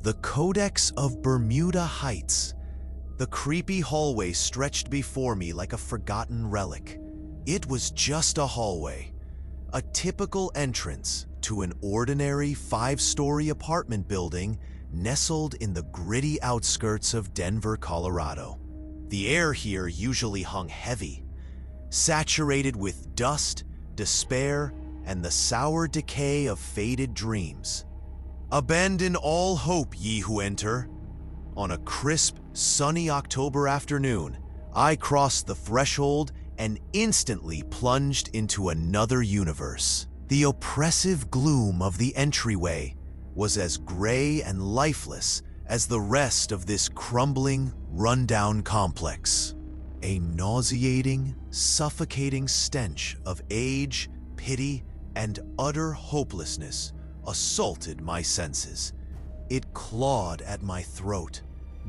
The Codex of Bermuda Heights. The creepy hallway stretched before me like a forgotten relic. It was just a hallway, a typical entrance to an ordinary 5-story apartment building nestled in the gritty outskirts of Denver, Colorado. The air here usually hung heavy, saturated with dust, despair, and the sour decay of faded dreams. Abandon all hope, ye who enter. On a crisp, sunny October afternoon, I crossed the threshold and instantly plunged into another universe. The oppressive gloom of the entryway was as gray and lifeless as the rest of this crumbling, rundown complex. A nauseating, suffocating stench of age, pity, and utter hopelessness assaulted my senses. It clawed at my throat.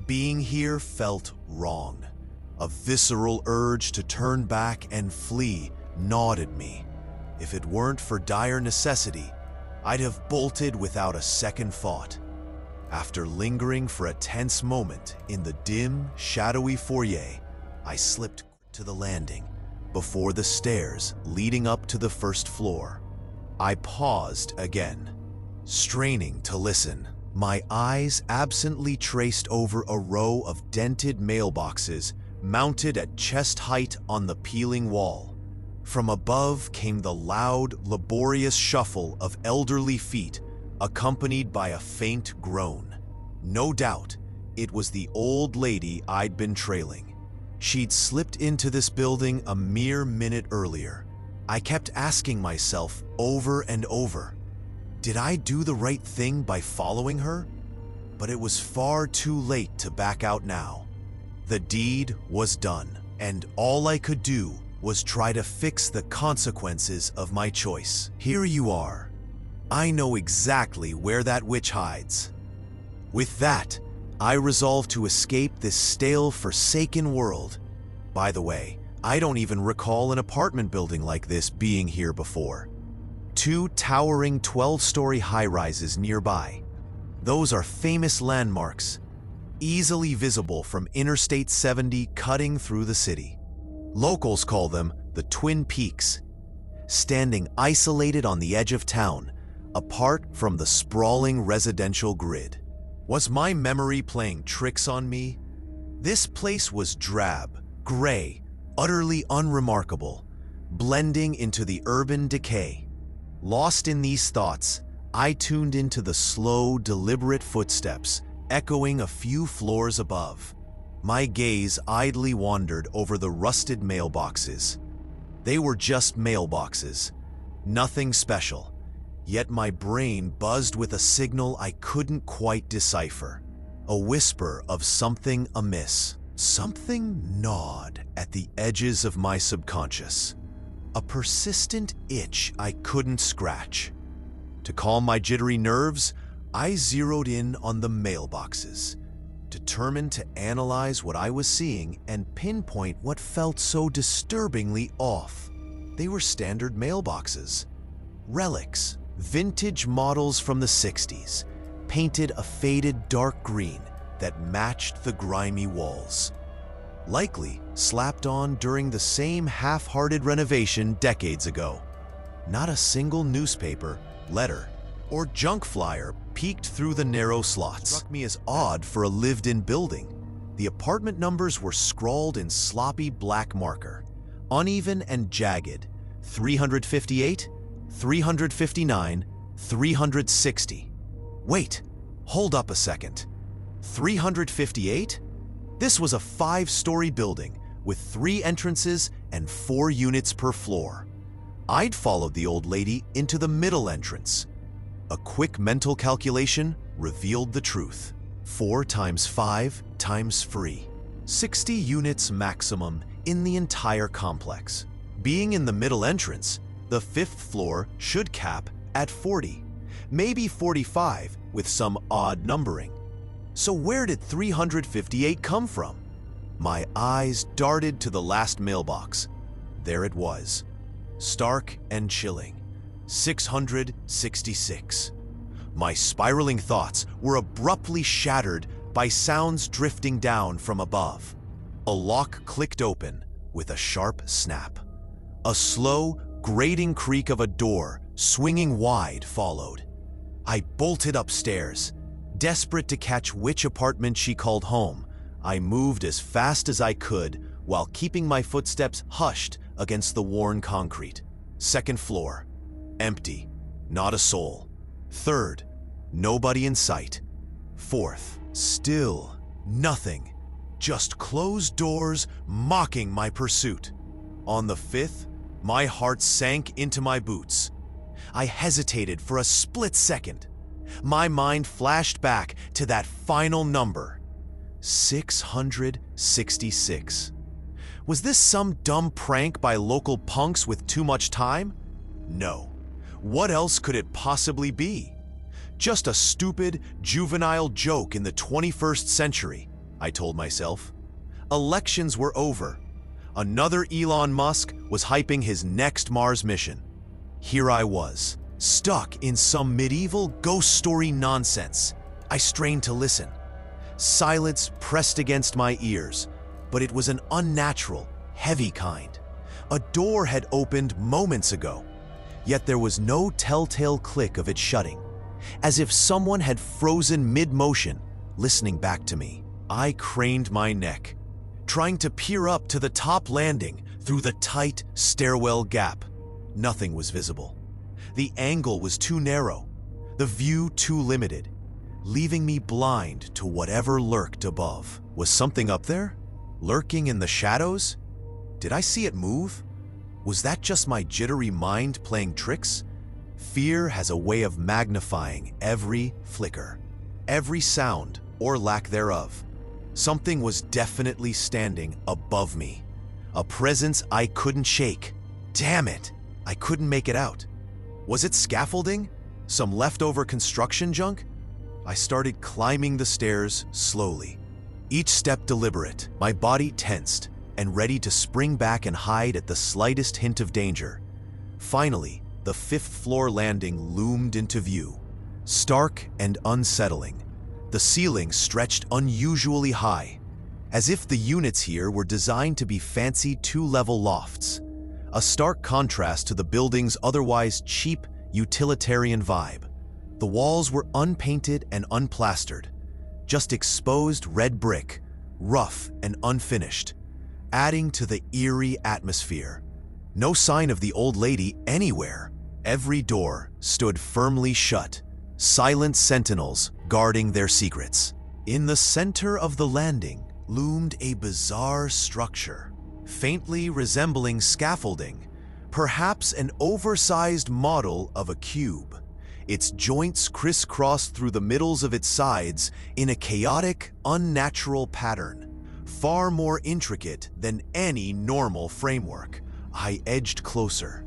Being here felt wrong. A visceral urge to turn back and flee gnawed at me. If it weren't for dire necessity, I'd have bolted without a second thought. After lingering for a tense moment in the dim, shadowy foyer, I slipped to the landing before the stairs leading up to the first floor. I paused again, straining to listen. My eyes absently traced over a row of dented mailboxes mounted at chest height on the peeling wall. From above came the loud, laborious shuffle of elderly feet, accompanied by a faint groan. No doubt, it was the old lady I'd been trailing. She'd slipped into this building a mere minute earlier. I kept asking myself over and over, did I do the right thing by following her? But it was far too late to back out now. The deed was done, and all I could do was try to fix the consequences of my choice. Here you are. I know exactly where that witch hides. With that, I resolved to escape this stale, forsaken world. By the way, I don't even recall an apartment building like this being here before. 2 towering 12-story high-rises nearby. Those are famous landmarks, easily visible from Interstate 70 cutting through the city. Locals call them the Twin Peaks, standing isolated on the edge of town, apart from the sprawling residential grid. Was my memory playing tricks on me? This place was drab, gray, utterly unremarkable, blending into the urban decay. Lost in these thoughts, I tuned into the slow, deliberate footsteps echoing a few floors above. My gaze idly wandered over the rusted mailboxes. They were just mailboxes, nothing special, yet my brain buzzed with a signal I couldn't quite decipher. A whisper of something amiss. Something gnawed at the edges of my subconscious. A persistent itch I couldn't scratch. To calm my jittery nerves, I zeroed in on the mailboxes, determined to analyze what I was seeing and pinpoint what felt so disturbingly off. They were standard mailboxes. Relics, vintage models from the 60s, painted a faded dark green that matched the grimy walls. Likely slapped on during the same half-hearted renovation decades ago. Not a single newspaper, letter, or junk flyer peeked through the narrow slots. Struck me as odd for a lived-in building. The apartment numbers were scrawled in sloppy black marker, uneven and jagged. 358, 359, 360. Wait, hold up a second. 358? This was a 5-story building with 3 entrances and 4 units per floor. I'd followed the old lady into the middle entrance. A quick mental calculation revealed the truth. 4 times 5 times 3. 60 units maximum in the entire complex. Being in the middle entrance, the 5th floor should cap at 40, maybe 45 with some odd numbering. So where did 358 come from? My eyes darted to the last mailbox. There it was, stark and chilling. 666. My spiraling thoughts were abruptly shattered by sounds drifting down from above. A lock clicked open with a sharp snap. A slow, grating creak of a door swinging wide followed. I bolted upstairs. Desperate to catch which apartment she called home, I moved as fast as I could while keeping my footsteps hushed against the worn concrete. Second floor, empty, not a soul. Third, nobody in sight. Fourth, still nothing, just closed doors mocking my pursuit. On the fifth, my heart sank into my boots. I hesitated for a split second. My mind flashed back to that final number, 666. Was this some dumb prank by local punks with too much time? No. What else could it possibly be? Just a stupid, juvenile joke in the 21st century, I told myself. Elections were over. Another Elon Musk was hyping his next Mars mission. Here I was, stuck in some medieval ghost story nonsense. I strained to listen. Silence pressed against my ears, but it was an unnatural, heavy kind. A door had opened moments ago, yet there was no telltale click of it shutting, as if someone had frozen mid-motion, listening back to me. I craned my neck, trying to peer up to the top landing through the tight stairwell gap. Nothing was visible. The angle was too narrow, the view too limited, leaving me blind to whatever lurked above. Was something up there? Lurking in the shadows? Did I see it move? Was that just my jittery mind playing tricks? Fear has a way of magnifying every flicker, every sound or lack thereof. Something was definitely standing above me, a presence I couldn't shake. Damn it, I couldn't make it out. Was it scaffolding? Some leftover construction junk? I started climbing the stairs slowly, each step deliberate, my body tensed and ready to spring back and hide at the slightest hint of danger. Finally, the 5th floor landing loomed into view, stark and unsettling. The ceiling stretched unusually high, as if the units here were designed to be fancy 2-level lofts, a stark contrast to the building's otherwise cheap, utilitarian vibe. The walls were unpainted and unplastered, just exposed red brick, rough and unfinished, adding to the eerie atmosphere. No sign of the old lady anywhere. Every door stood firmly shut, silent sentinels guarding their secrets. In the center of the landing loomed a bizarre structure, faintly resembling scaffolding, perhaps an oversized model of a cube. Its joints crisscrossed through the middles of its sides in a chaotic, unnatural pattern, far more intricate than any normal framework. I edged closer,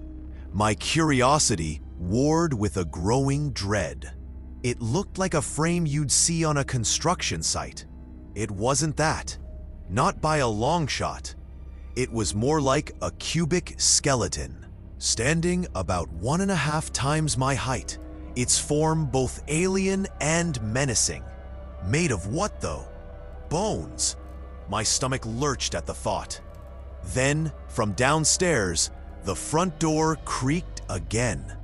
my curiosity warred with a growing dread. It looked like a frame you'd see on a construction site. It wasn't that, not by a long shot. It was more like a cubic skeleton, standing about 1.5 times my height, its form both alien and menacing. Made of what, though? Bones. My stomach lurched at the thought. Then, from downstairs, the front door creaked again.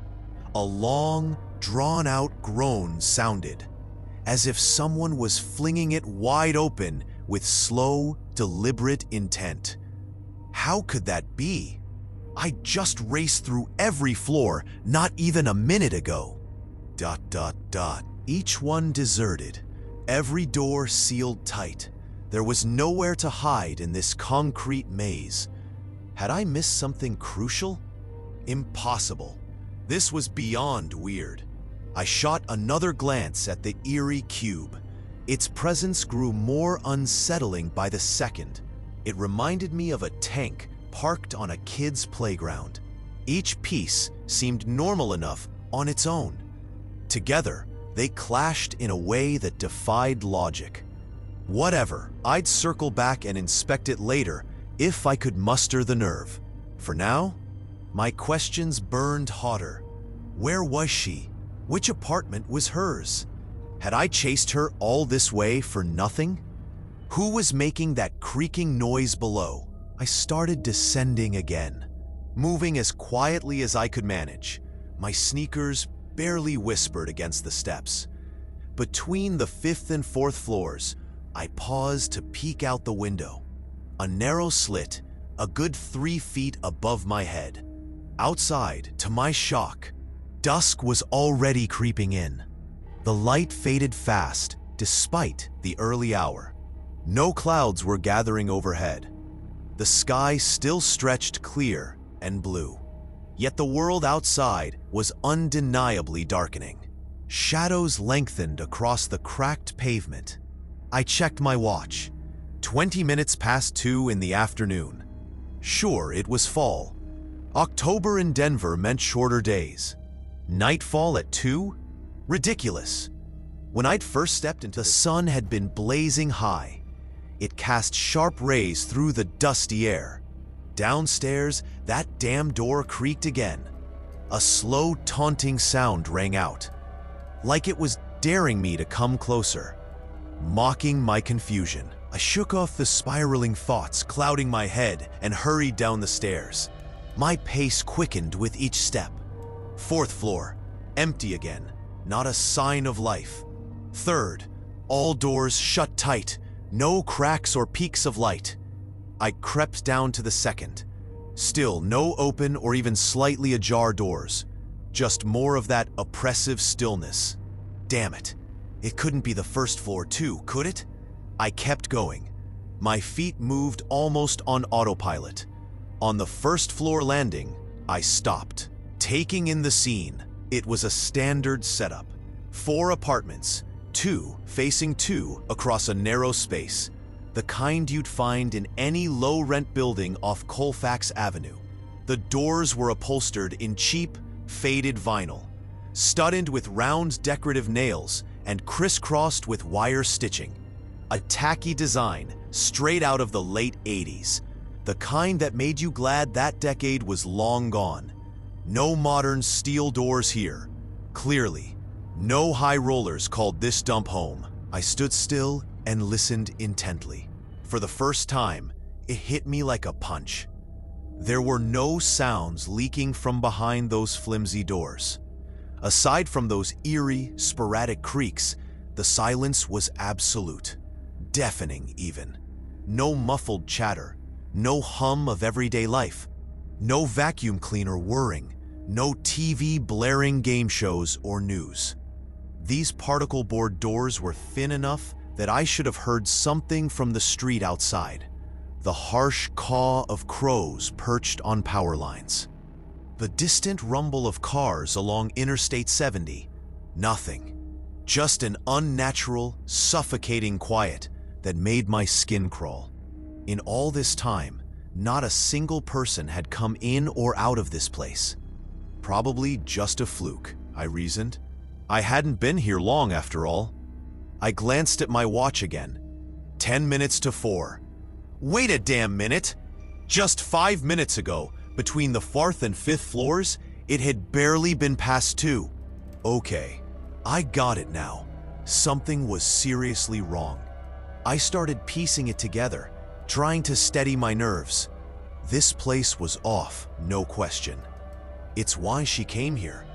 A long, drawn-out groan sounded, as if someone was flinging it wide open with slow, deliberate intent. How could that be? I just raced through every floor not even a minute ago. ... Each one deserted, every door sealed tight. There was nowhere to hide in this concrete maze. Had I missed something crucial? Impossible. This was beyond weird. I shot another glance at the eerie cube. Its presence grew more unsettling by the second. It reminded me of a tank parked on a kid's playground. Each piece seemed normal enough on its own. Together, they clashed in a way that defied logic. Whatever, I'd circle back and inspect it later if I could muster the nerve. For now, my questions burned hotter. Where was she? Which apartment was hers? Had I chased her all this way for nothing? Who was making that creaking noise below? I started descending again, moving as quietly as I could manage. My sneakers barely whispered against the steps. Between the 5th and 4th floors, I paused to peek out the window. A narrow slit, a good 3 feet above my head. Outside, to my shock, dusk was already creeping in. The light faded fast, despite the early hour. No clouds were gathering overhead. The sky still stretched clear and blue. Yet the world outside was undeniably darkening. Shadows lengthened across the cracked pavement. I checked my watch. 20 minutes past 2 in the afternoon. Sure, it was fall. October in Denver meant shorter days. Nightfall at 2? Ridiculous. When I'd first stepped into the sun had been blazing high. It cast sharp rays through the dusty air. Downstairs, that damn door creaked again. A slow, taunting sound rang out, like it was daring me to come closer. Mocking my confusion, I shook off the spiraling thoughts clouding my head and hurried down the stairs. My pace quickened with each step. 4th floor, empty again, not a sign of life. 3rd, all doors shut tight, no cracks or peaks of light. I crept down to the 2nd. Still no open or even slightly ajar doors. Just more of that oppressive stillness. Damn it. It couldn't be the 1st floor too, could it? I kept going. My feet moved almost on autopilot. On the 1st floor landing, I stopped, taking in the scene. It was a standard setup. 4 apartments, 2 facing 2 across a narrow space. The kind you'd find in any low-rent building off Colfax Avenue. The doors were upholstered in cheap, faded vinyl, studded with round decorative nails and crisscrossed with wire stitching. A tacky design straight out of the late 80s, the kind that made you glad that decade was long gone. No modern steel doors here. Clearly, no high rollers called this dump home. I stood still and listened intently. For the first time, it hit me like a punch. There were no sounds leaking from behind those flimsy doors. Aside from those eerie, sporadic creaks, the silence was absolute. Deafening, even. No muffled chatter, no hum of everyday life, no vacuum cleaner whirring, no TV blaring game shows or news. These particle board doors were thin enough that I should have heard something from the street outside. The harsh caw of crows perched on power lines. The distant rumble of cars along Interstate 70. Nothing. Just an unnatural, suffocating quiet that made my skin crawl. In all this time, not a single person had come in or out of this place. Probably just a fluke, I reasoned. I hadn't been here long after all. I glanced at my watch again. 10 minutes to 4. Wait a damn minute! Just 5 minutes ago, between the 4th and 5th floors, it had barely been past 2. Okay, I got it now. Something was seriously wrong. I started piecing it together, trying to steady my nerves. This place was off, no question. It's why she came here.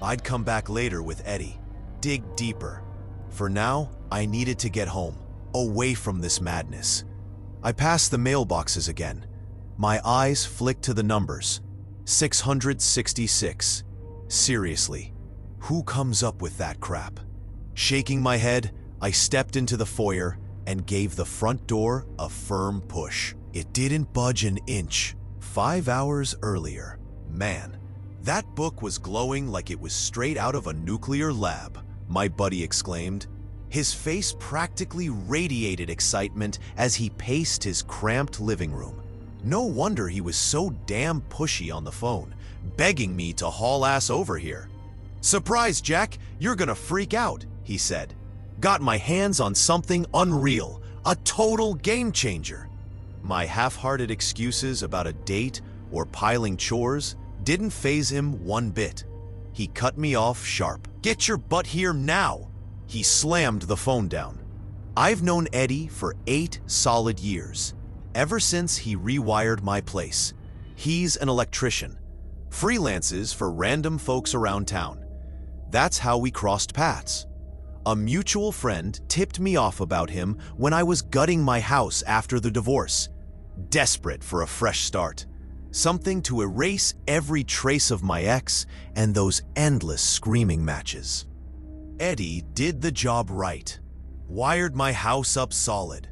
I'd come back later with Eddie, dig deeper. For now, I needed to get home, away from this madness. I passed the mailboxes again. My eyes flicked to the numbers. 666. Seriously, who comes up with that crap? Shaking my head, I stepped into the foyer and gave the front door a firm push. It didn't budge an inch. 5 hours earlier. Man, that book was glowing like it was straight out of a nuclear lab, my buddy exclaimed. His face practically radiated excitement as he paced his cramped living room. No wonder he was so damn pushy on the phone, begging me to haul ass over here. "Surprise, Jack, you're gonna freak out," he said. "Got my hands on something unreal, a total game changer." My half-hearted excuses about a date or piling chores didn't faze him one bit. He cut me off sharp. "Get your butt here now!" He slammed the phone down. I've known Eddie for 8 solid years, ever since he rewired my place. He's an electrician, freelances for random folks around town. That's how we crossed paths. A mutual friend tipped me off about him when I was gutting my house after the divorce, desperate for a fresh start. Something to erase every trace of my ex and those endless screaming matches. Eddie did the job right. Wired my house up solid.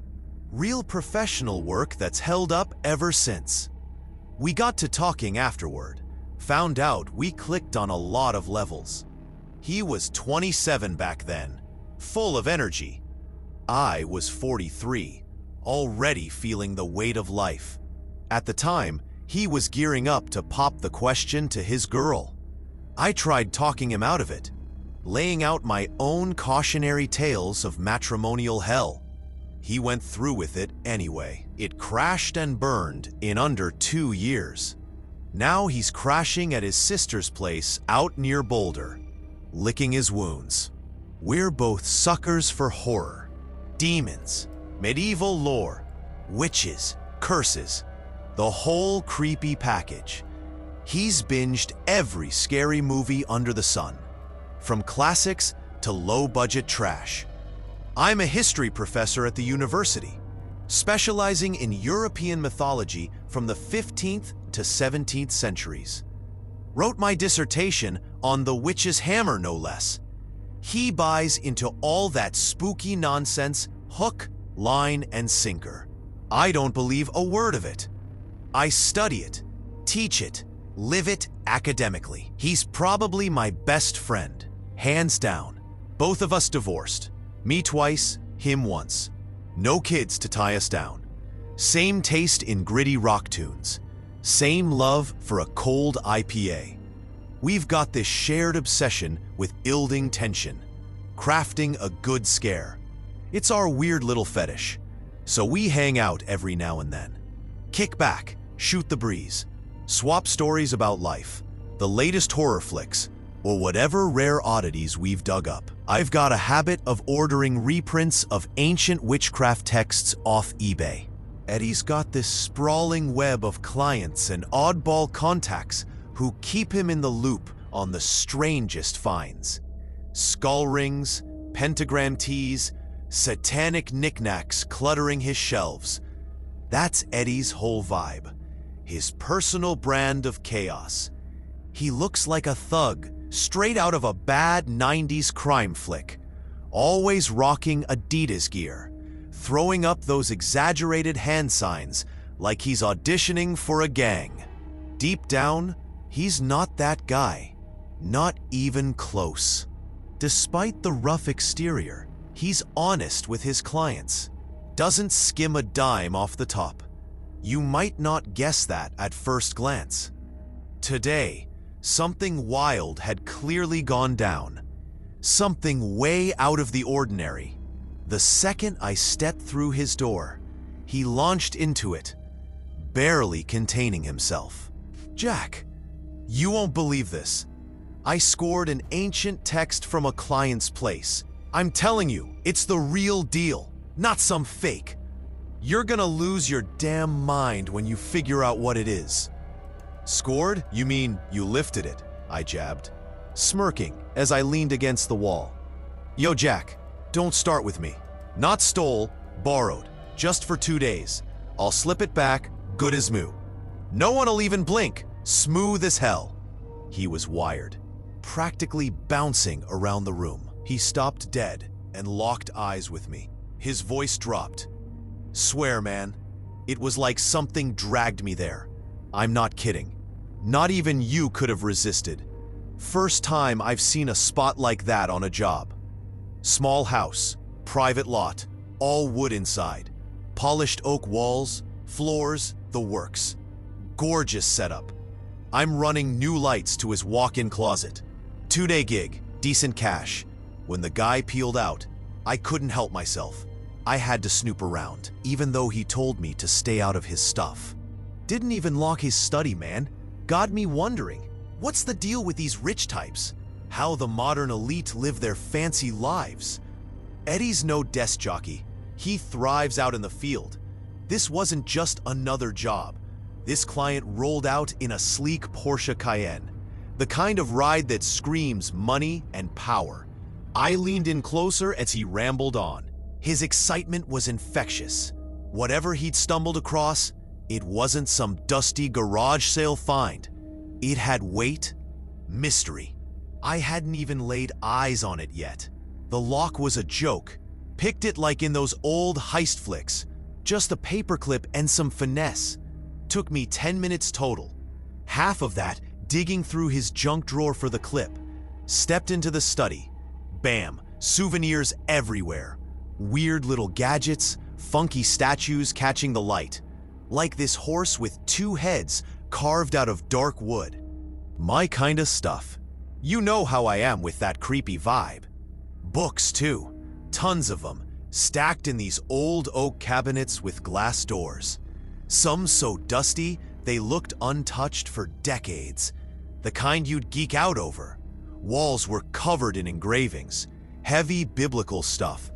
Real professional work that's held up ever since. We got to talking afterward. Found out we clicked on a lot of levels. He was 27 back then, full of energy. I was 43, already feeling the weight of life. At the time, he was gearing up to pop the question to his girl. I tried talking him out of it, laying out my own cautionary tales of matrimonial hell. He went through with it anyway. It crashed and burned in under 2 years. Now he's crashing at his sister's place out near Boulder, licking his wounds. We're both suckers for horror, demons, medieval lore, witches, curses, the whole creepy package. He's binged every scary movie under the sun, from classics to low-budget trash. I'm a history professor at the university, specializing in European mythology from the 15th to 17th centuries. Wrote my dissertation on the witch's hammer, no less. He buys into all that spooky nonsense, hook, line, and sinker. I don't believe a word of it. I study it, teach it, live it academically. He's probably my best friend, hands down. Both of us divorced. Me twice, him once. No kids to tie us down. Same taste in gritty rock tunes. Same love for a cold IPA. We've got this shared obsession with building tension, crafting a good scare. It's our weird little fetish. So we hang out every now and then. Kick back, shoot the breeze, swap stories about life, the latest horror flicks, or whatever rare oddities we've dug up. I've got a habit of ordering reprints of ancient witchcraft texts off eBay. Eddie's got this sprawling web of clients and oddball contacts who keep him in the loop on the strangest finds. Skull rings, pentagram teas, satanic knickknacks cluttering his shelves. That's Eddie's whole vibe, his personal brand of chaos. He looks like a thug, straight out of a bad 90s crime flick, always rocking Adidas gear, throwing up those exaggerated hand signs like he's auditioning for a gang. Deep down, he's not that guy, not even close. Despite the rough exterior, he's honest with his clients, doesn't skim a dime off the top. You might not guess that at first glance. Today, something wild had clearly gone down. Something way out of the ordinary. The second I stepped through his door, he launched into it, barely containing himself. "Jack, you won't believe this. I scored an ancient text from a client's place. I'm telling you, it's the real deal, not some fake. You're gonna lose your damn mind when you figure out what it is." "Scored? You mean you lifted it?" I jabbed, smirking as I leaned against the wall. "Yo, Jack, don't start with me. Not stole, borrowed, just for 2 days. I'll slip it back, good as new. No one'll even blink, smooth as hell." He was wired, practically bouncing around the room. He stopped dead and locked eyes with me. His voice dropped. "Swear, man, it was like something dragged me there. I'm not kidding. Not even you could have resisted. First time I've seen a spot like that on a job. Small house, private lot, all wood inside. Polished oak walls, floors, the works. Gorgeous setup. I'm running new lights to his walk-in closet. 2-day gig, decent cash. When the guy peeled out, I couldn't help myself. I had to snoop around, even though he told me to stay out of his stuff. Didn't even lock his study, man. Got me wondering, What's the deal with these rich types? How the modern elite live their fancy lives? Eddie's no desk jockey. He thrives out in the field. This wasn't just another job. This client rolled out in a sleek Porsche Cayenne, the kind of ride that screams money and power. I leaned in closer as he rambled on. His excitement was infectious. Whatever he'd stumbled across, it wasn't some dusty garage sale find. It had weight, mystery. I hadn't even laid eyes on it yet. The lock was a joke. Picked it like in those old heist flicks. Just a paperclip and some finesse. Took me 10 minutes total. Half of that digging through his junk drawer for the clip. Stepped into the study. Bam, souvenirs everywhere. Weird little gadgets, funky statues catching the light. Like this horse with 2 heads carved out of dark wood. My kind of stuff. You know how I am with that creepy vibe. Books too, tons of them, stacked in these old oak cabinets with glass doors. Some so dusty, they looked untouched for decades. The kind you'd geek out over. Walls were covered in engravings, heavy biblical stuff.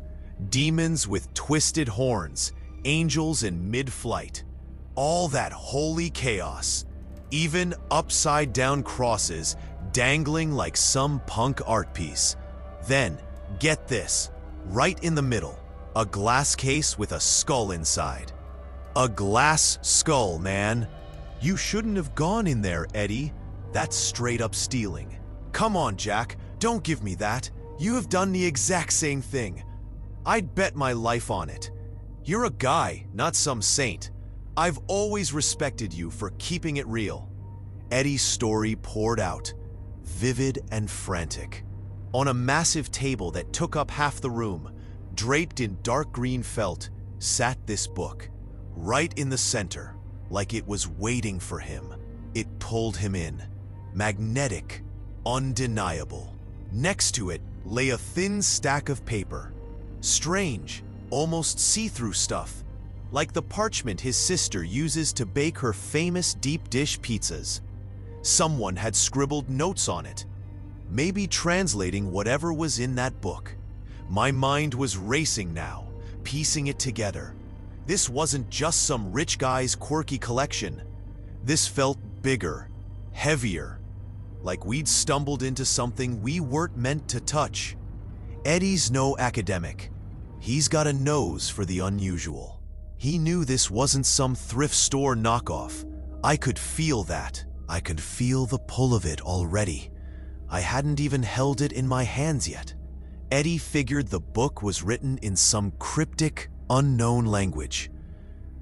Demons with twisted horns, angels in mid-flight. All that holy chaos. Even upside-down crosses dangling like some punk art piece. Then, get this, right in the middle, a glass case with a skull inside. A glass skull, man. You shouldn't have gone in there, Eddie. That's straight up stealing. Come on, Jack, don't give me that. You have done the exact same thing. I'd bet my life on it. You're a guy, not some saint. I've always respected you for keeping it real. Eddie's story poured out, vivid and frantic. On a massive table that took up half the room, draped in dark green felt, sat this book. Right in the center, like it was waiting for him. It pulled him in. Magnetic, undeniable. Next to it lay a thin stack of paper. Strange, almost see-through stuff, like the parchment his sister uses to bake her famous deep dish pizzas. Someone had scribbled notes on it, maybe translating whatever was in that book. My mind was racing now, piecing it together. This wasn't just some rich guy's quirky collection. This felt bigger, heavier, like we'd stumbled into something we weren't meant to touch. Eddie's no academic. He's got a nose for the unusual. He knew this wasn't some thrift store knockoff. I could feel that. I could feel the pull of it already. I hadn't even held it in my hands yet. Eddie figured the book was written in some cryptic, unknown language.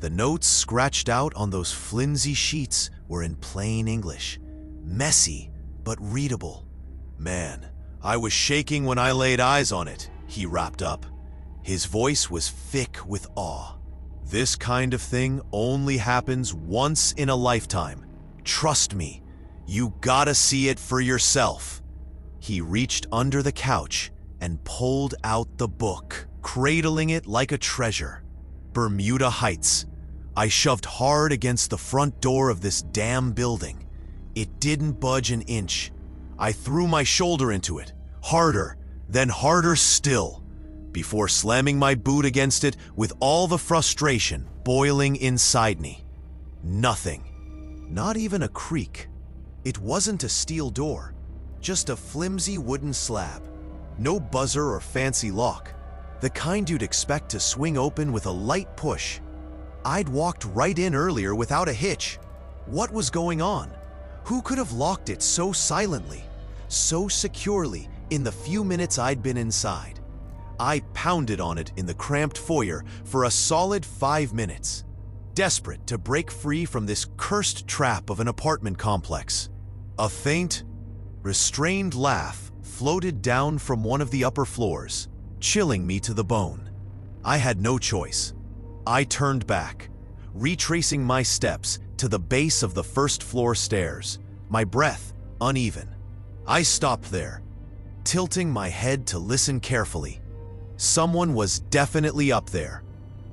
The notes scratched out on those flimsy sheets were in plain English. Messy, but readable. Man, I was shaking when I laid eyes on it, he wrapped up. His voice was thick with awe. This kind of thing only happens once in a lifetime. Trust me, you gotta see it for yourself. He reached under the couch and pulled out the book, cradling it like a treasure. Bermuda Heights. I shoved hard against the front door of this damn building. It didn't budge an inch. I threw my shoulder into it, harder, then harder still, before slamming my boot against it with all the frustration boiling inside me. Nothing. Not even a creak. It wasn't a steel door, just a flimsy wooden slab. No buzzer or fancy lock, the kind you'd expect to swing open with a light push. I'd walked right in earlier without a hitch. What was going on? Who could have locked it so silently, so securely in the few minutes I'd been inside? I pounded on it in the cramped foyer for a solid 5 minutes, desperate to break free from this cursed trap of an apartment complex. A faint, restrained laugh floated down from one of the upper floors, chilling me to the bone. I had no choice. I turned back, retracing my steps to the base of the first-floor stairs, my breath uneven. I stopped there, tilting my head to listen carefully. Someone was definitely up there.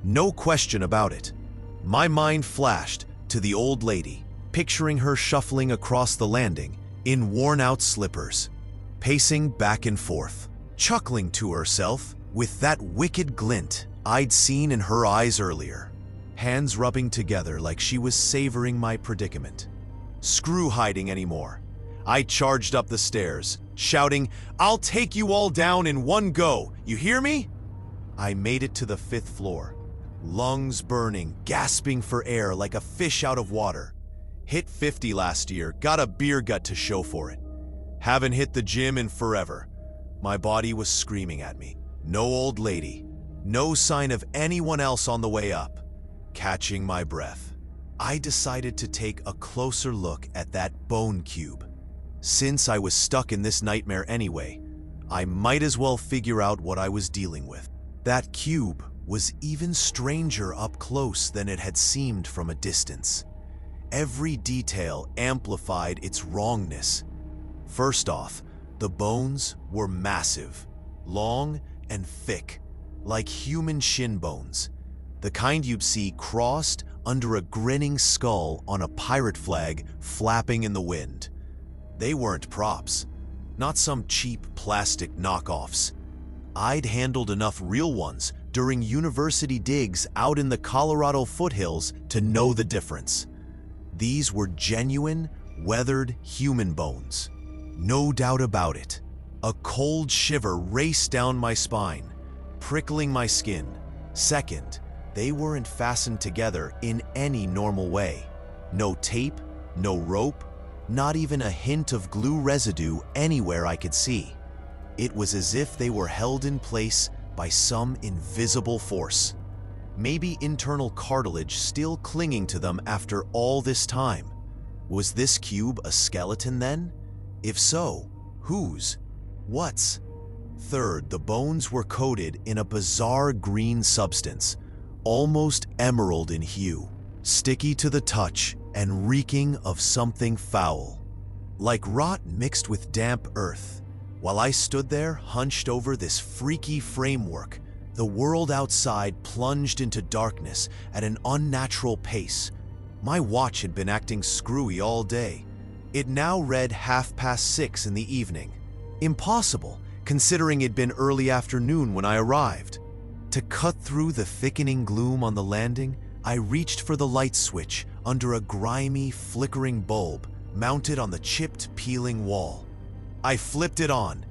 No question about it. My mind flashed to the old lady, picturing her shuffling across the landing, in worn-out slippers, pacing back and forth, chuckling to herself with that wicked glint I'd seen in her eyes earlier, hands rubbing together like she was savoring my predicament. Screw hiding anymore. I charged up the stairs, shouting, "I'll take you all down in one go, you hear me?" I made it to the 5th floor, lungs burning, gasping for air like a fish out of water. Hit 50 last year, got a beer gut to show for it. Haven't hit the gym in forever. My body was screaming at me. No old lady, no sign of anyone else on the way up. Catching my breath, I decided to take a closer look at that bone cube. Since I was stuck in this nightmare anyway, I might as well figure out what I was dealing with. That cube was even stranger up close than it had seemed from a distance. Every detail amplified its wrongness. First off, the bones were massive, long and thick, like human shin bones, the kind you'd see crossed under a grinning skull on a pirate flag flapping in the wind. They weren't props, not some cheap plastic knockoffs. I'd handled enough real ones during university digs out in the Colorado foothills to know the difference. These were genuine, weathered human bones. No doubt about it. A cold shiver raced down my spine, prickling my skin. Second, they weren't fastened together in any normal way. No tape, no rope, not even a hint of glue residue anywhere I could see. It was as if they were held in place by some invisible force. Maybe internal cartilage still clinging to them after all this time. Was this cube a skeleton then? If so, whose? What's? Third, the bones were coated in a bizarre green substance, almost emerald in hue, sticky to the touch and reeking of something foul, like rot mixed with damp earth. While I stood there, hunched over this freaky framework, the world outside plunged into darkness at an unnatural pace. My watch had been acting screwy all day. It now read 6:30 in the evening. Impossible, considering it'd been early afternoon when I arrived. To cut through the thickening gloom on the landing, I reached for the light switch under a grimy, flickering bulb mounted on the chipped, peeling wall. I flipped it on.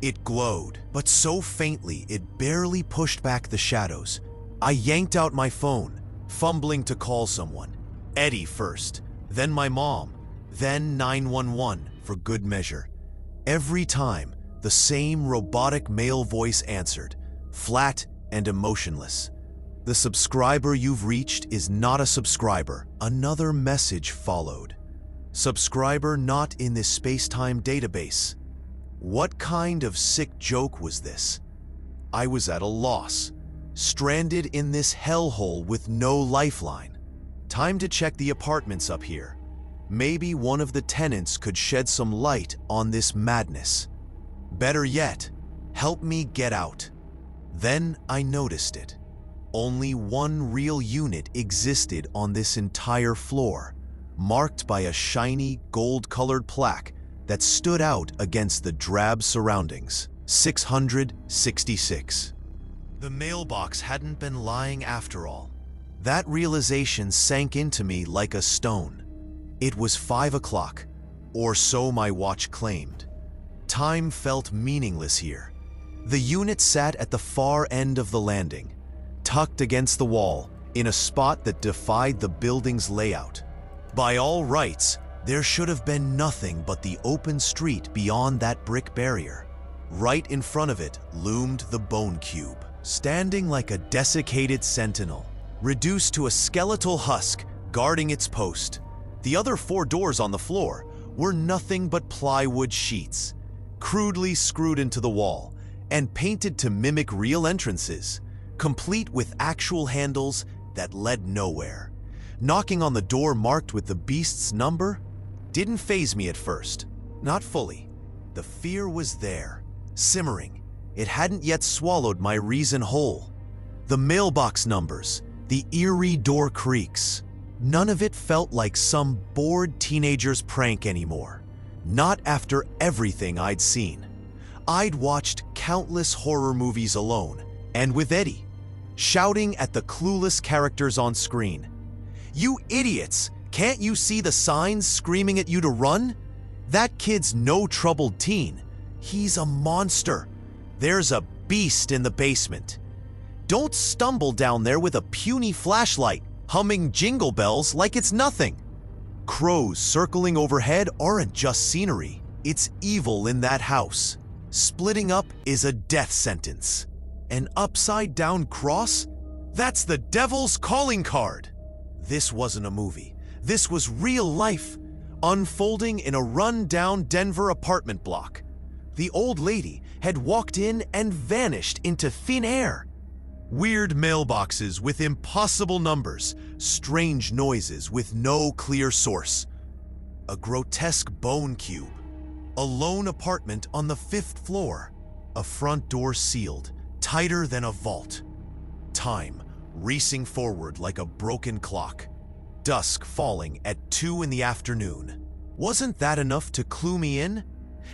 It glowed, but so faintly it barely pushed back the shadows. I yanked out my phone, fumbling to call someone. Eddie first, then my mom, then 911 for good measure. Every time, the same robotic male voice answered, flat and emotionless. "The subscriber you've reached is not a subscriber." Another message followed. "Subscriber not in this space-time database." What kind of sick joke was this? I was at a loss, stranded in this hellhole with no lifeline. Time to check the apartments up here. Maybe one of the tenants could shed some light on this madness. Better yet, help me get out. Then I noticed it. Only one real unit existed on this entire floor, marked by a shiny gold-colored plaque that stood out against the drab surroundings. 666. The mailbox hadn't been lying after all. That realization sank into me like a stone. It was 5 o'clock, or so my watch claimed. Time felt meaningless here. The unit sat at the far end of the landing, tucked against the wall, in a spot that defied the building's layout. By all rights, there should have been nothing but the open street beyond that brick barrier. Right in front of it loomed the bone cube, standing like a desiccated sentinel, reduced to a skeletal husk guarding its post. The other 4 doors on the floor were nothing but plywood sheets, crudely screwed into the wall and painted to mimic real entrances, complete with actual handles that led nowhere. Knocking on the door marked with the beast's number didn't faze me at first. Not fully. The fear was there, simmering. It hadn't yet swallowed my reason whole. The mailbox numbers, the eerie door creaks. None of it felt like some bored teenager's prank anymore. Not after everything I'd seen. I'd watched countless horror movies alone, and with Eddie, shouting at the clueless characters on screen. "You idiots! Can't you see the signs screaming at you to run? That kid's no troubled teen. He's a monster. There's a beast in the basement. Don't stumble down there with a puny flashlight, humming jingle bells like it's nothing." Crows circling overhead aren't just scenery. It's evil in that house. Splitting up is a death sentence. An upside-down cross? That's the devil's calling card. This wasn't a movie. This was real life, unfolding in a run-down Denver apartment block. The old lady had walked in and vanished into thin air. Weird mailboxes with impossible numbers, strange noises with no clear source. A grotesque bone cube. A lone apartment on the 5th floor. A front door sealed, tighter than a vault. Time racing forward like a broken clock. Dusk falling at 2 in the afternoon. Wasn't that enough to clue me in?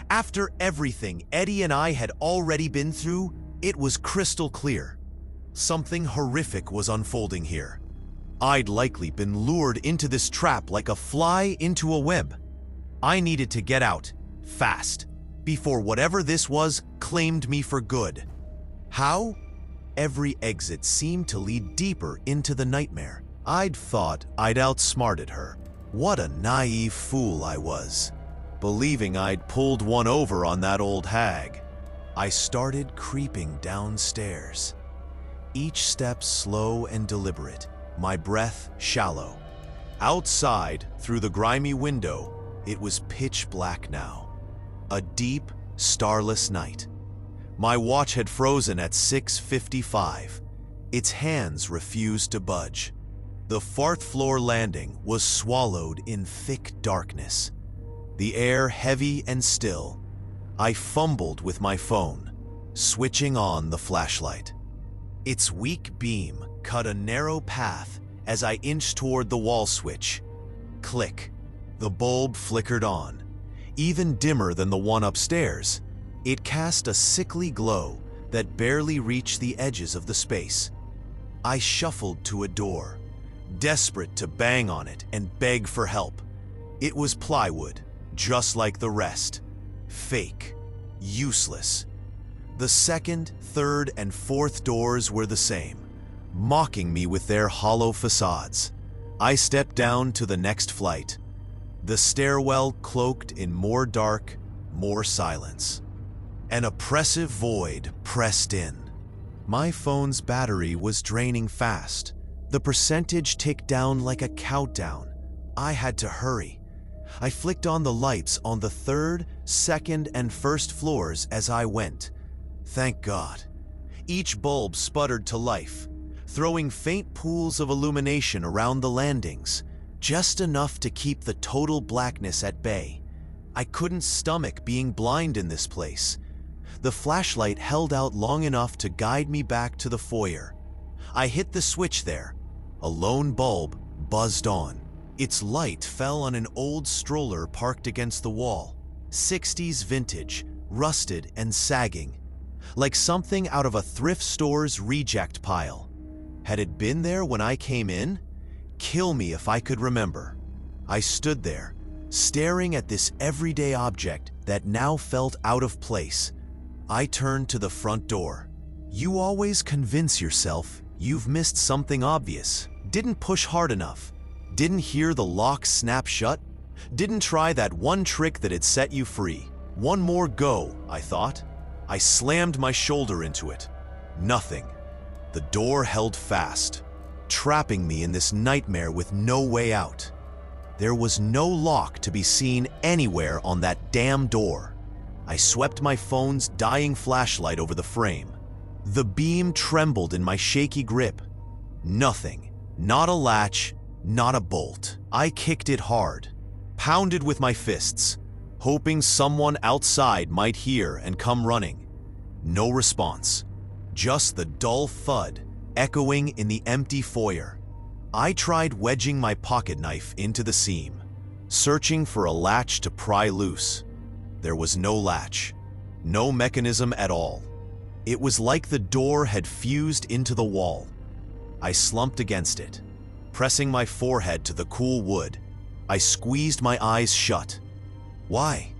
After everything Eddie and I had already been through, it was crystal clear. Something horrific was unfolding here. I'd likely been lured into this trap like a fly into a web. I needed to get out, fast, before whatever this was claimed me for good. How? Every exit seemed to lead deeper into the nightmare. I'd thought I'd outsmarted her. What a naive fool I was, believing I'd pulled one over on that old hag. I started creeping downstairs. Each step slow and deliberate, my breath shallow. Outside, through the grimy window, it was pitch black now. A deep, starless night. My watch had frozen at 6:55. Its hands refused to budge. The 4th floor landing was swallowed in thick darkness. The air heavy and still. I fumbled with my phone, switching on the flashlight. Its weak beam cut a narrow path as I inched toward the wall switch. Click. The bulb flickered on. Even dimmer than the one upstairs, it cast a sickly glow that barely reached the edges of the space. I shuffled to a door, desperate to bang on it and beg for help. It was plywood, just like the rest. Fake. Useless. The 2nd, 3rd, and 4th doors were the same, mocking me with their hollow facades. I stepped down to the next flight. The stairwell cloaked in more dark, more silence. An oppressive void pressed in. My phone's battery was draining fast. The percentage ticked down like a countdown. I had to hurry. I flicked on the lights on the 3rd, 2nd, and 1st floors as I went. Thank God. Each bulb sputtered to life, throwing faint pools of illumination around the landings, just enough to keep the total blackness at bay. I couldn't stomach being blind in this place. The flashlight held out long enough to guide me back to the foyer. I hit the switch there. A lone bulb buzzed on. Its light fell on an old stroller parked against the wall. 60s vintage, rusted and sagging, like something out of a thrift store's reject pile. Had it been there when I came in? Kill me if I could remember. I stood there, staring at this everyday object that now felt out of place. I turned to the front door. You always convince yourself you've missed something obvious. Didn't push hard enough. Didn't hear the lock snap shut. Didn't try that one trick that had set you free. One more go, I thought. I slammed my shoulder into it. Nothing. The door held fast, trapping me in this nightmare with no way out. There was no lock to be seen anywhere on that damn door. I swept my phone's dying flashlight over the frame. The beam trembled in my shaky grip. Nothing. Not a latch, not a bolt. I kicked it hard, pounded with my fists, hoping someone outside might hear and come running. No response. Just the dull thud echoing in the empty foyer. I tried wedging my pocket knife into the seam. searching for a latch to pry loose. There was no latch, no mechanism at all. It was like the door had fused into the wall. I slumped against it, pressing my forehead to the cool wood. I squeezed my eyes shut. Why?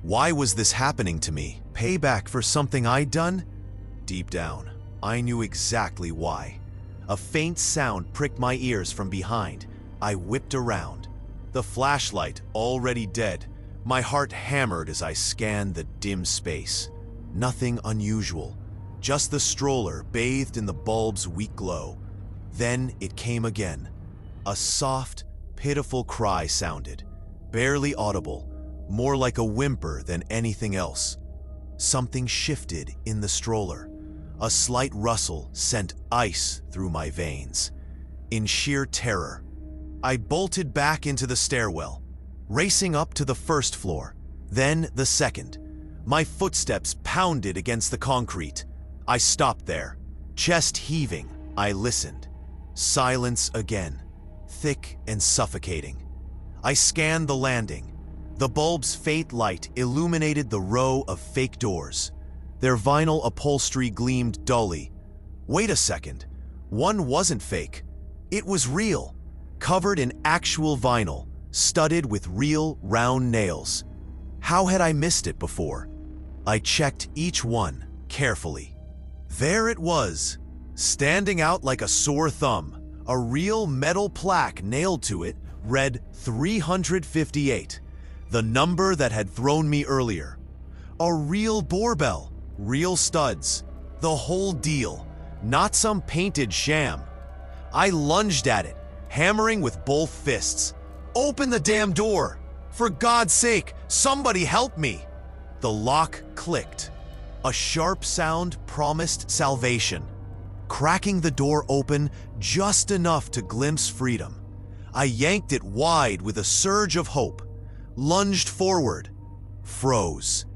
Why was this happening to me? Payback for something I'd done? Deep down, I knew exactly why. A faint sound pricked my ears from behind. I whipped around. The flashlight already dead. My heart hammered as I scanned the dim space. Nothing unusual, just the stroller bathed in the bulb's weak glow. Then it came again. A soft, pitiful cry sounded, barely audible, more like a whimper than anything else. Something shifted in the stroller. A slight rustle sent ice through my veins. In sheer terror, I bolted back into the stairwell, racing up to the first floor, then the second. My footsteps pounded against the concrete. I stopped there, chest heaving. I listened. Silence again, thick and suffocating. I scanned the landing. The bulb's faint light illuminated the row of fake doors. Their vinyl upholstery gleamed dully. Wait a second. One wasn't fake. It was real, covered in actual vinyl, studded with real round nails. How had I missed it before? I checked each one carefully. There it was, standing out like a sore thumb. A real metal plaque nailed to it read 358, the number that had thrown me earlier. A real doorbell, real studs, the whole deal, not some painted sham. I lunged at it, hammering with both fists. Open the damn door! For God's sake, somebody help me! The lock clicked. A sharp sound promised salvation, cracking the door open just enough to glimpse freedom. I yanked it wide with a surge of hope, lunged forward, froze.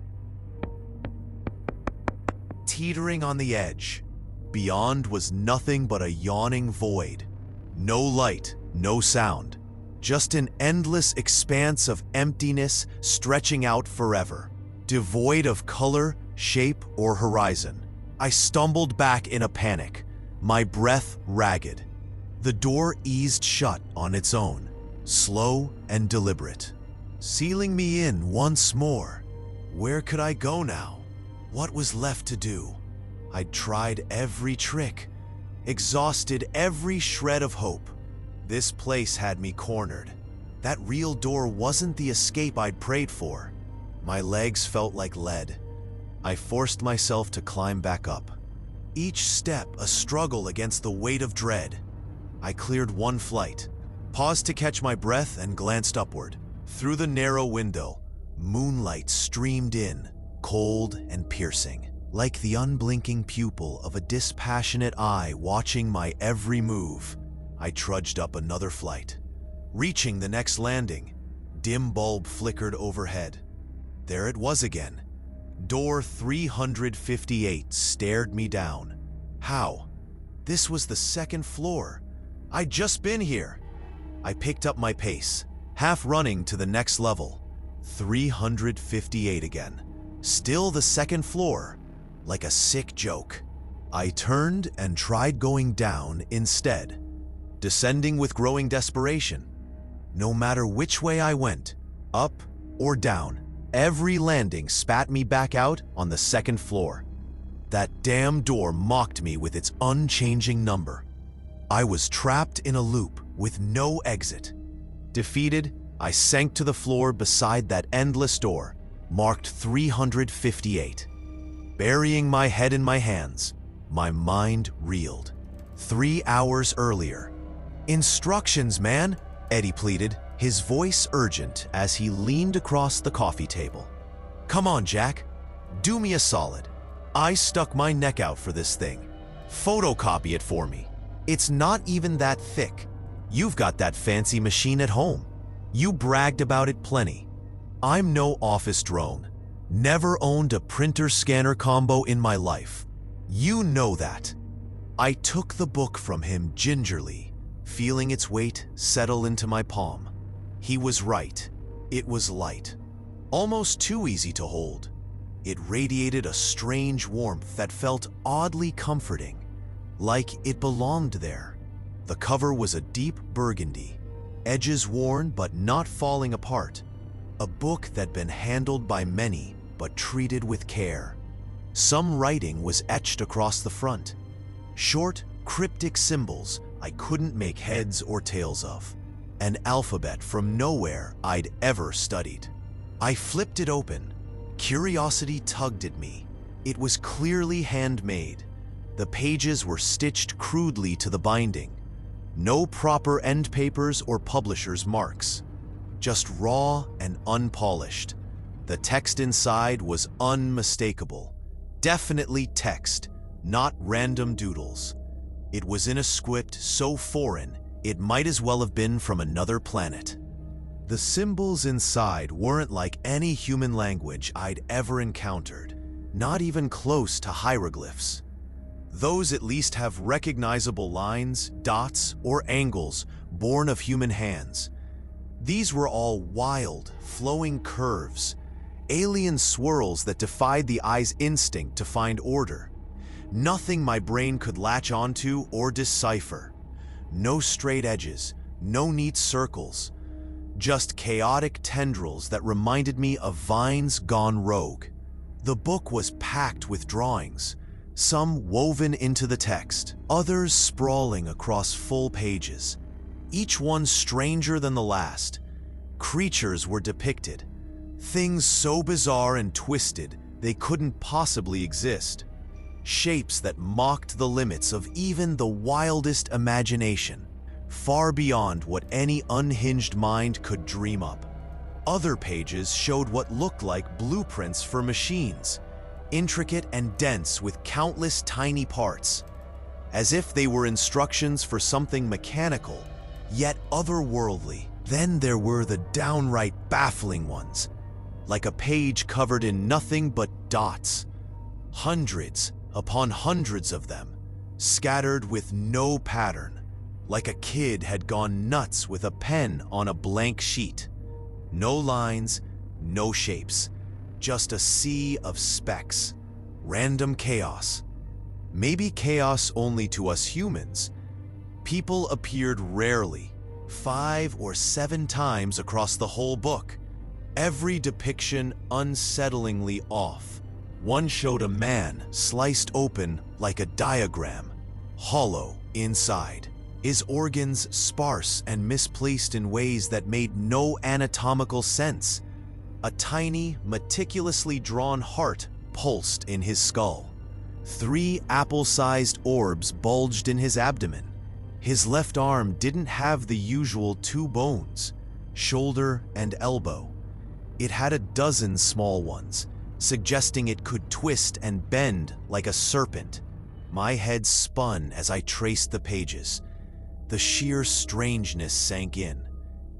Teetering on the edge, beyond was nothing but a yawning void. No light, no sound, just an endless expanse of emptiness stretching out forever, devoid of color, shape, or horizon. I stumbled back in a panic, my breath ragged. The door eased shut on its own, slow and deliberate, sealing me in once more. Where could I go now? What was left to do? I'd tried every trick, exhausted every shred of hope. This place had me cornered. That real door wasn't the escape I'd prayed for. My legs felt like lead. I forced myself to climb back up, each step a struggle against the weight of dread. I cleared one flight, paused to catch my breath, and glanced upward. Through the narrow window, moonlight streamed in, cold and piercing, like the unblinking pupil of a dispassionate eye watching my every move. I trudged up another flight. Reaching the next landing, dim bulb flickered overhead. There it was again. Door 358 stared me down. How? This was the second floor. I'd just been here. I picked up my pace, half running to the next level. 358 again. Still the second floor, like a sick joke. I turned and tried going down instead, descending with growing desperation. No matter which way I went, up or down, every landing spat me back out on the second floor. That damn door mocked me with its unchanging number. I was trapped in a loop with no exit. Defeated, I sank to the floor beside that endless door, marked 358. Burying my head in my hands, my mind reeled. 3 hours earlier. Instructions, man, Eddie pleaded, his voice urgent as he leaned across the coffee table. Come on, Jack. Do me a solid. I stuck my neck out for this thing. Photocopy it for me. It's not even that thick. You've got that fancy machine at home. You bragged about it plenty. I'm no office drone. Never owned a printer-scanner combo in my life. You know that. I took the book from him gingerly, feeling its weight settle into my palm. He was right. It was light. Almost too easy to hold. It radiated a strange warmth that felt oddly comforting, like it belonged there. The cover was a deep burgundy, edges worn but not falling apart. A book that'd been handled by many but treated with care. Some writing was etched across the front. Short, cryptic symbols I couldn't make heads or tails of. An alphabet from nowhere I'd ever studied. I flipped it open. Curiosity tugged at me. It was clearly handmade. The pages were stitched crudely to the binding. No proper end papers or publisher's marks. Just raw and unpolished. The text inside was unmistakable. Definitely text, not random doodles. It was in a script so foreign, it might as well have been from another planet. The symbols inside weren't like any human language I'd ever encountered, not even close to hieroglyphs. Those at least have recognizable lines, dots, or angles born of human hands. These were all wild, flowing curves, alien swirls that defied the eye's instinct to find order. Nothing my brain could latch onto or decipher. No straight edges, no neat circles. Just chaotic tendrils that reminded me of vines gone rogue. The book was packed with drawings, some woven into the text, others sprawling across full pages. Each one stranger than the last. Creatures were depicted, things so bizarre and twisted they couldn't possibly exist. Shapes that mocked the limits of even the wildest imagination, far beyond what any unhinged mind could dream up. Other pages showed what looked like blueprints for machines, intricate and dense with countless tiny parts, as if they were instructions for something mechanical, yet otherworldly. Then there were the downright baffling ones, like a page covered in nothing but dots. Hundreds upon hundreds of them, scattered with no pattern, like a kid had gone nuts with a pen on a blank sheet. No lines, no shapes, just a sea of specks, random chaos. Maybe chaos only to us humans. People appeared rarely, 5 or 7 times across the whole book. Every depiction unsettlingly off. One showed a man sliced open like a diagram, hollow inside. His organs sparse and misplaced in ways that made no anatomical sense. A tiny, meticulously drawn heart pulsed in his skull. 3 apple-sized orbs bulged in his abdomen. His left arm didn't have the usual 2 bones, shoulder and elbow. It had a dozen small ones, suggesting it could twist and bend like a serpent. My head spun as I traced the pages. The sheer strangeness sank in.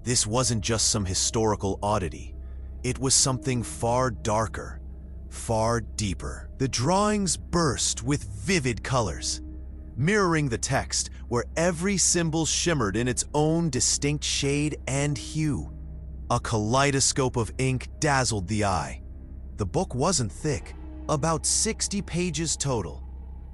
This wasn't just some historical oddity. It was something far darker, far deeper. The drawings burst with vivid colors, mirroring the text where every symbol shimmered in its own distinct shade and hue. A kaleidoscope of ink dazzled the eye. The book wasn't thick, about 60 pages total.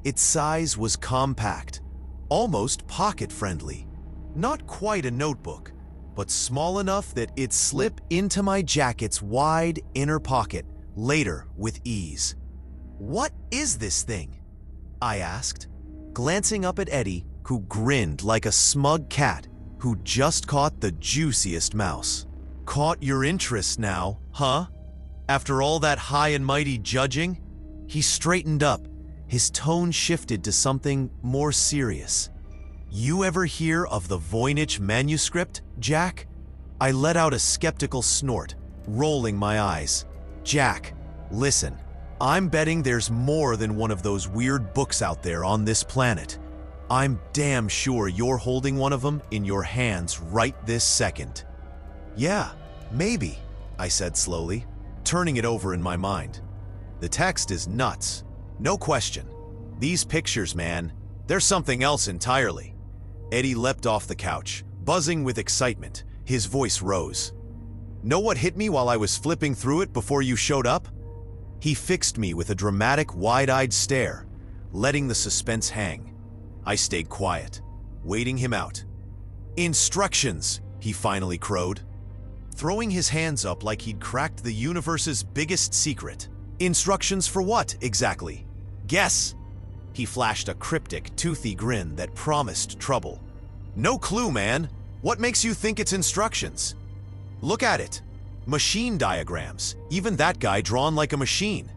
Its size was compact, almost pocket-friendly. Not quite a notebook, but small enough that it'd slip into my jacket's wide inner pocket later with ease. "What is this thing?" I asked, glancing up at Eddie, who grinned like a smug cat who just caught the juiciest mouse. "Caught your interest now, huh? After all that high and mighty judging?" He straightened up, his tone shifted to something more serious. "You ever hear of the Voynich manuscript, Jack?" I let out a skeptical snort, rolling my eyes. "Jack, listen, I'm betting there's more than one of those weird books out there on this planet. I'm damn sure you're holding one of them in your hands right this second." "Yeah, maybe," I said slowly, turning it over in my mind. "The text is nuts, no question. These pictures, man, they're something else entirely." Eddie leapt off the couch, buzzing with excitement, His voice rose. Know what hit me while I was flipping through it before you showed up? He fixed me with a dramatic, wide-eyed stare, letting the suspense hang. I stayed quiet, waiting him out. Instructions, he finally crowed, throwing his hands up like he'd cracked the universe's biggest secret. Instructions for what, exactly? Guess. He flashed a cryptic, toothy grin that promised trouble. No clue, man. What makes you think it's instructions? Look at it. Machine diagrams, even that guy drawn like a machine.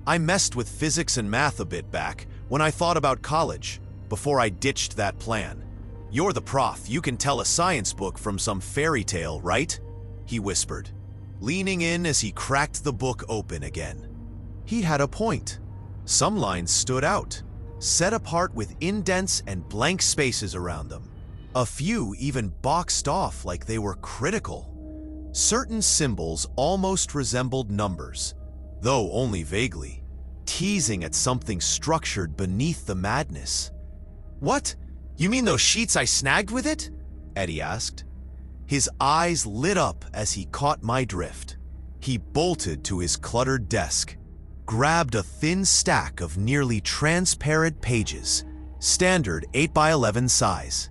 I messed with physics and math a bit back when I thought about college, before I ditched that plan. You're the prof, you can tell a science book from some fairy tale, right? He whispered, leaning in as he cracked the book open again. He had a point. Some lines stood out, set apart with indents and blank spaces around them. A few even boxed off like they were critical. Certain symbols almost resembled numbers, though only vaguely, teasing at something structured beneath the madness. What? You mean those sheets I snagged with it? Eddie asked. His eyes lit up as he caught my drift. He bolted to his cluttered desk, grabbed a thin stack of nearly transparent pages, standard 8x11 size.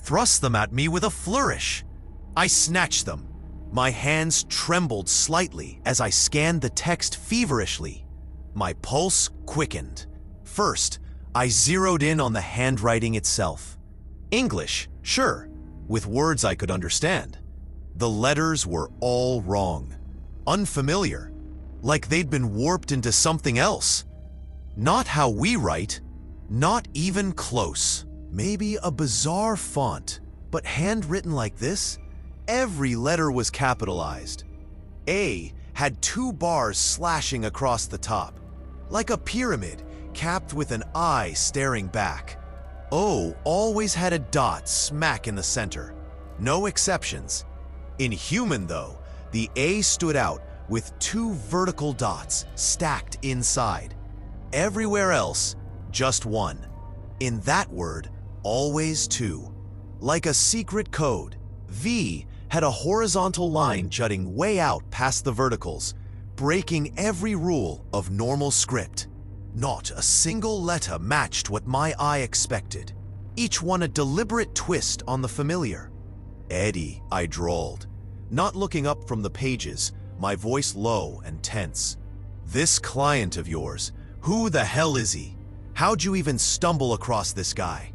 Thrust them at me with a flourish. I snatched them. My hands trembled slightly as I scanned the text feverishly. My pulse quickened. First, I zeroed in on the handwriting itself. English, sure, with words I could understand. The letters were all wrong, unfamiliar, like they'd been warped into something else. Not how we write, not even close. Maybe a bizarre font, but handwritten like this? Every letter was capitalized. A had 2 bars slashing across the top, like a pyramid capped with an eye staring back. O always had a dot smack in the center. No exceptions. In human, though, the A stood out with 2 vertical dots stacked inside. Everywhere else, just 1. In that word, always 2. Like a secret code, V had a horizontal line jutting way out past the verticals, breaking every rule of normal script. Not a single letter matched what my eye expected, each one a deliberate twist on the familiar. Eddie, I drawled, not looking up from the pages, my voice low and tense. This client of yours, who the hell is he? How'd you even stumble across this guy?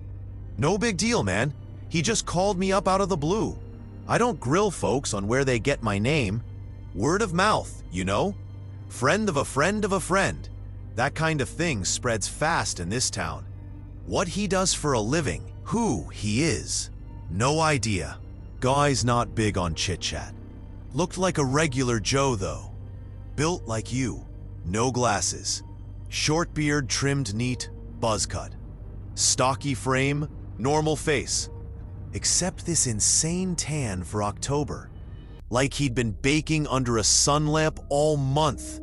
No big deal, man. He just called me up out of the blue. I don't grill folks on where they get my name. Word of mouth, you know? Friend of a friend of a friend. That kind of thing spreads fast in this town. What he does for a living, who he is, no idea. Guy's not big on chit-chat. Looked like a regular Joe, though. Built like you, no glasses. Short beard trimmed neat, buzz cut. Stocky frame, normal face. Except this insane tan for October. Like he'd been baking under a sun lamp all month.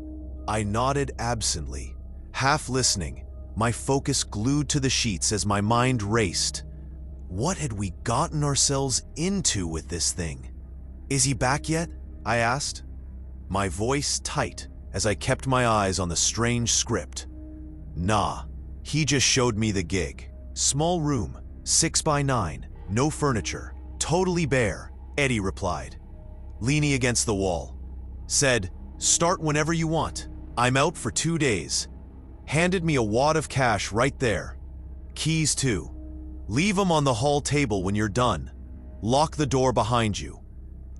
I nodded absently, half listening, my focus glued to the sheets as my mind raced. What had we gotten ourselves into with this thing? Is he back yet? I asked, my voice tight as I kept my eyes on the strange script. Nah, he just showed me the gig. Small room, 6x9, no furniture, totally bare, Eddie replied, leaning against the wall. Said, start whenever you want. I'm out for 2 days. Handed me a wad of cash right there. Keys too. Leave them on the hall table when you're done. Lock the door behind you.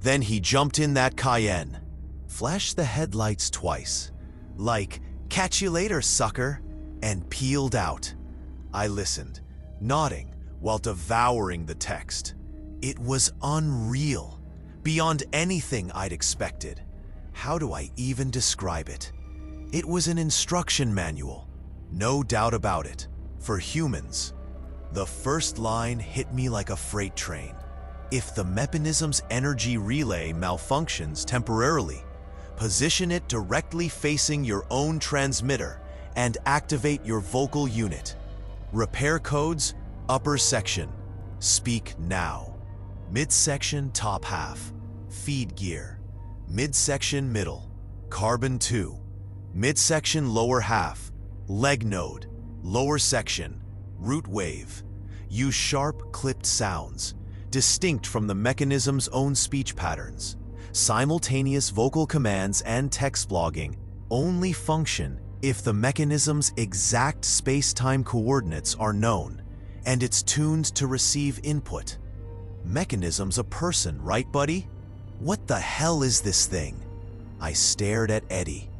Then he jumped in that Cayenne. Flashed the headlights twice. Like, catch you later, sucker. And peeled out. I listened, nodding while devouring the text. It was unreal. Beyond anything I'd expected. How do I even describe it? It was an instruction manual, no doubt about it, for humans. The first line hit me like a freight train. If the mechanism's energy relay malfunctions temporarily, position it directly facing your own transmitter and activate your vocal unit. Repair codes, upper section. Speak now. Midsection top half, feed gear. Midsection middle, carbon 2. Midsection lower half, leg node. Lower section, root wave. Use sharp, clipped sounds, distinct from the mechanism's own speech patterns. Simultaneous vocal commands and text blogging only function if the mechanism's exact space-time coordinates are known and it's tuned to receive input. Mechanism's a person, right, buddy? What the hell is this thing? I stared at Eddie,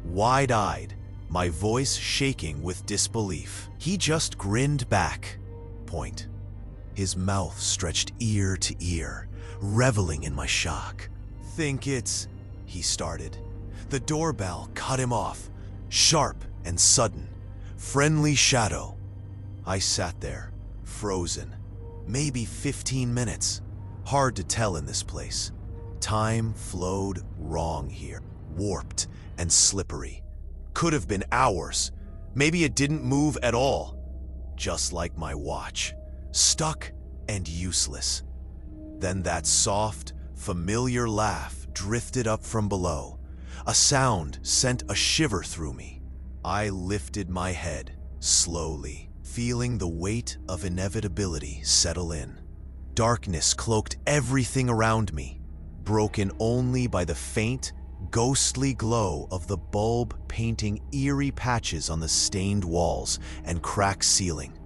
wide-eyed, my voice shaking with disbelief. He just grinned back. Point. His mouth stretched ear to ear, reveling in my shock. Think it's... he started. The doorbell cut him off, sharp and sudden. Friendly shadow. I sat there, frozen. Maybe 15 minutes. Hard to tell in this place. Time flowed wrong here, warped and slippery. Could have been hours. Maybe it didn't move at all. Just like my watch, stuck and useless. Then that soft, familiar laugh drifted up from below. A sound sent a shiver through me. I lifted my head, slowly, feeling the weight of inevitability settle in. Darkness cloaked everything around me, broken only by the faint, ghostly glow of the bulb painting eerie patches on the stained walls and cracked ceiling.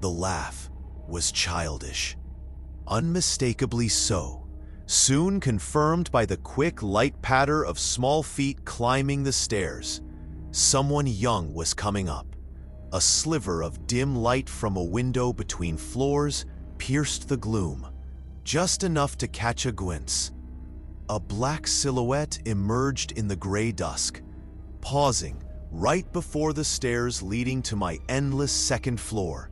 The laugh was childish. Unmistakably so, soon confirmed by the quick, light patter of small feet climbing the stairs. Someone young was coming up. A sliver of dim light from a window between floors pierced the gloom, just enough to catch a glimpse. A black silhouette emerged in the gray dusk, pausing right before the stairs leading to my endless second floor.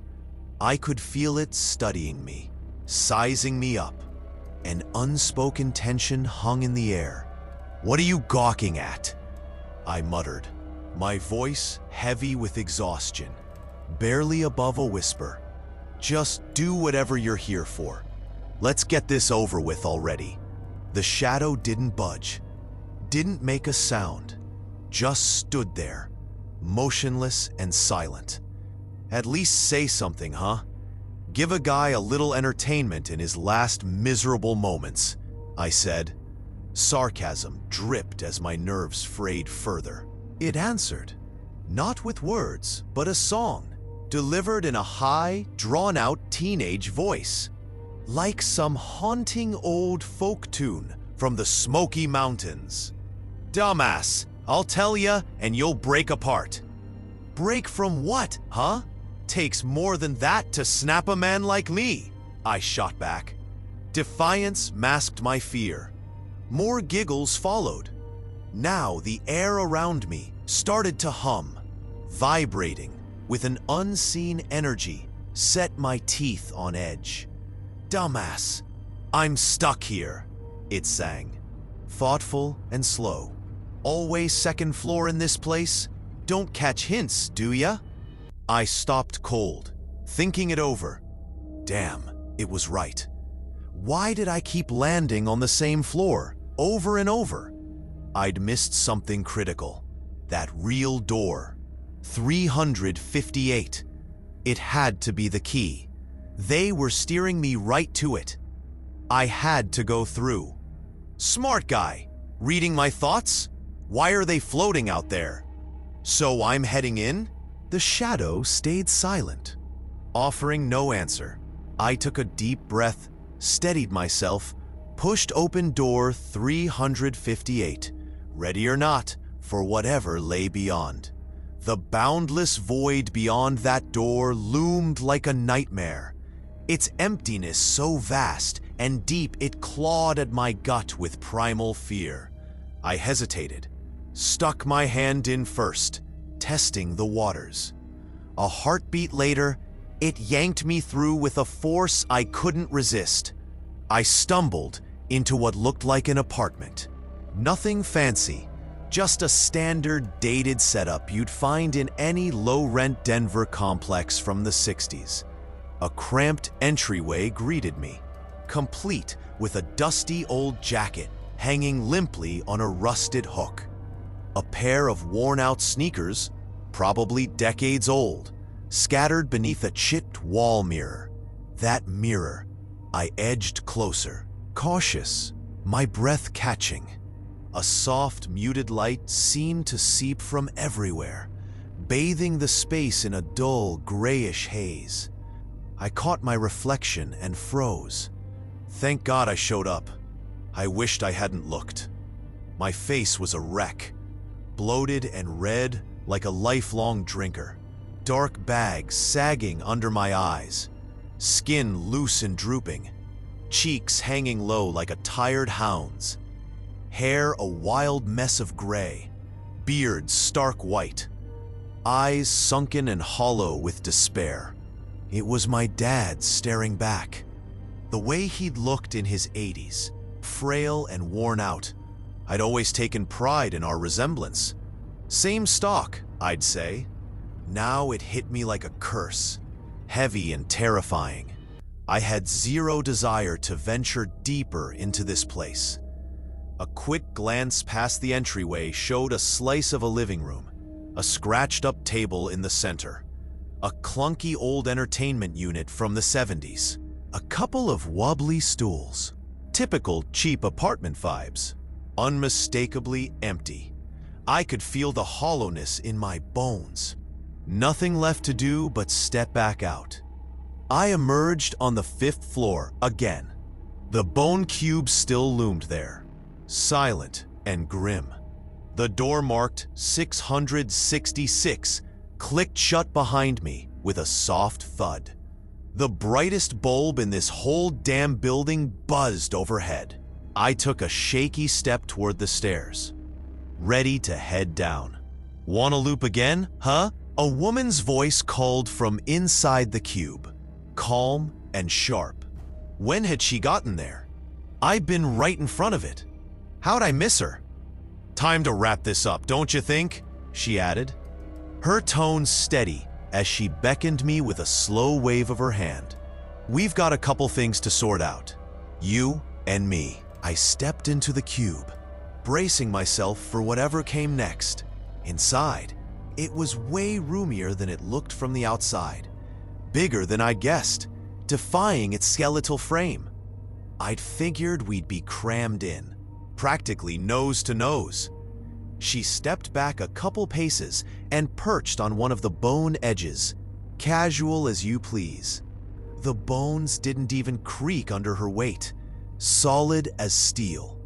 I could feel it studying me, sizing me up. An unspoken tension hung in the air. "What are you gawking at?" I muttered, my voice heavy with exhaustion, barely above a whisper. "Just do whatever you're here for. Let's get this over with already." The shadow didn't budge, didn't make a sound, just stood there, motionless and silent. "At least say something, huh? Give a guy a little entertainment in his last miserable moments," I said. Sarcasm dripped as my nerves frayed further. It answered, not with words, but a song, delivered in a high, drawn-out teenage voice. Like some haunting old folk tune from the Smoky Mountains. "Dumbass, I'll tell ya and you'll break apart." "Break from what, huh? Takes more than that to snap a man like me," I shot back. Defiance masked my fear. More giggles followed. Now the air around me started to hum, vibrating with an unseen energy set my teeth on edge. "Dumbass, I'm stuck here," it sang, thoughtful and slow. "Always second floor in this place? Don't catch hints, do ya?" I stopped cold, thinking it over. Damn, it was right. Why did I keep landing on the same floor, over and over? I'd missed something critical. That real door. 358. It had to be the key. They were steering me right to it. I had to go through. Smart guy. Reading my thoughts? Why are they floating out there? So I'm heading in? The shadow stayed silent, offering no answer. I took a deep breath, steadied myself, pushed open door 358, ready or not for whatever lay beyond. The boundless void beyond that door loomed like a nightmare, its emptiness so vast and deep it clawed at my gut with primal fear. I hesitated, stuck my hand in first, testing the waters. A heartbeat later, it yanked me through with a force I couldn't resist. I stumbled into what looked like an apartment. Nothing fancy, just a standard dated setup you'd find in any low-rent Denver complex from the 60s. A cramped entryway greeted me. complete with a dusty old jacket hanging limply on a rusted hook. A pair of worn-out sneakers, probably decades old, scattered beneath a chipped wall mirror. That mirror. I edged closer, cautious, my breath catching. A soft, muted light seemed to seep from everywhere, bathing the space in a dull, grayish haze. I caught my reflection and froze. Thank God I showed up. I wished I hadn't looked. My face was a wreck, bloated and red like a lifelong drinker. Dark bags sagging under my eyes, skin loose and drooping, cheeks hanging low like a tired hound's, hair a wild mess of gray, beard stark white, eyes sunken and hollow with despair. It was my dad staring back. The way he'd looked in his 80s, frail and worn out. I'd always taken pride in our resemblance. Same stock, I'd say. Now it hit me like a curse, heavy and terrifying. I had zero desire to venture deeper into this place. A quick glance past the entryway showed a slice of a living room, a scratched-up table in the center, a clunky old entertainment unit from the 70s, a couple of wobbly stools. Typical cheap apartment vibes, unmistakably empty. I could feel the hollowness in my bones. Nothing left to do but step back out. I emerged on the 5th floor again. The bone cube still loomed there, silent and grim. The door marked 666 clicked shut behind me with a soft thud. The brightest bulb in this whole damn building buzzed overhead. I took a shaky step toward the stairs, ready to head down. "Wanna loop again, huh?" A woman's voice called from inside the cube, calm and sharp. When had she gotten there? I'd been right in front of it. How'd I miss her? "Time to wrap this up, don't you think?" she added. Her tone steady as she beckoned me with a slow wave of her hand. "We've got a couple things to sort out. You and me." I stepped into the cube, bracing myself for whatever came next. Inside, it was way roomier than it looked from the outside. Bigger than I'd guessed, defying its skeletal frame. I'd figured we'd be crammed in, practically nose to nose. She stepped back a couple paces and perched on one of the bone edges, casual as you please. The bones didn't even creak under her weight, solid as steel.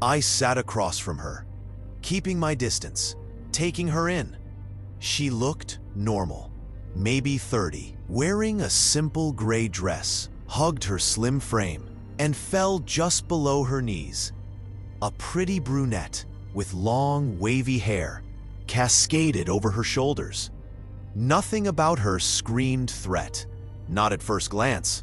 I sat across from her, keeping my distance, taking her in. She looked normal, maybe 30, wearing a simple gray dress, hugged her slim frame, and fell just below her knees. A pretty brunette with long, wavy hair, cascaded over her shoulders. Nothing about her screamed threat, not at first glance.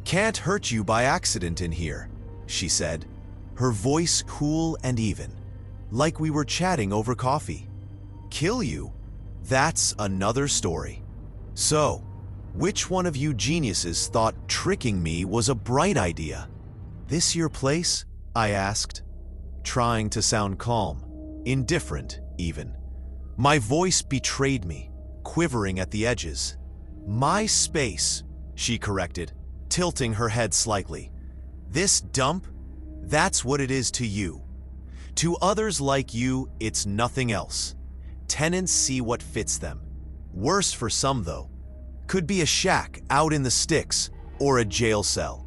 "Can't hurt you by accident in here," she said, her voice cool and even, like we were chatting over coffee. "Kill you? That's another story. So, which one of you geniuses thought tricking me was a bright idea?" "This your place?" I asked, trying to sound calm, indifferent even. My voice betrayed me, quivering at the edges. "My space," she corrected, tilting her head slightly. "This dump, that's what it is to you. To others like you, it's nothing else. Tenants see what fits them. Worse for some, though. Could be a shack out in the sticks or a jail cell,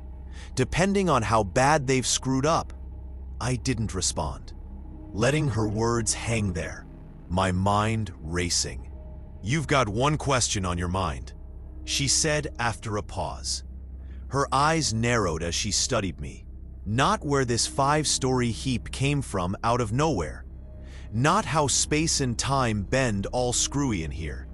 depending on how bad they've screwed up." I didn't respond, letting her words hang there, my mind racing. "You've got one question on your mind," she said after a pause. Her eyes narrowed as she studied me. Not where this 5-story heap came from out of nowhere. Not how space and time bend all screwy in here.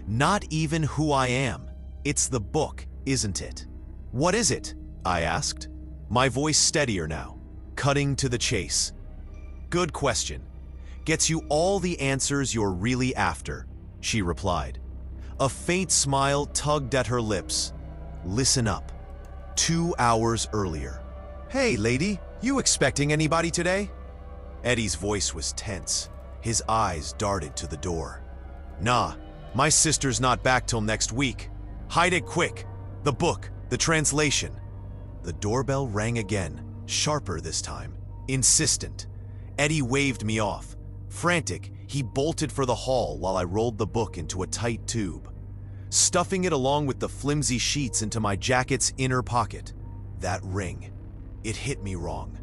Not even who I am. It's the book, isn't it? "What is it?" I asked, my voice steadier now, cutting to the chase. "Good question. Gets you all the answers you're really after," she replied. A faint smile tugged at her lips. "Listen up. 2 hours earlier. "Hey, lady, you expecting anybody today?" Eddie's voice was tense. His eyes darted to the door. "Nah, my sister's not back till next week. Hide it quick. The book, the translation." The doorbell rang again, sharper this time, insistent. Eddie waved me off. Frantic, he bolted for the hall while I rolled the book into a tight tube, stuffing it along with the flimsy sheets into my jacket's inner pocket. That ring. It hit me wrong.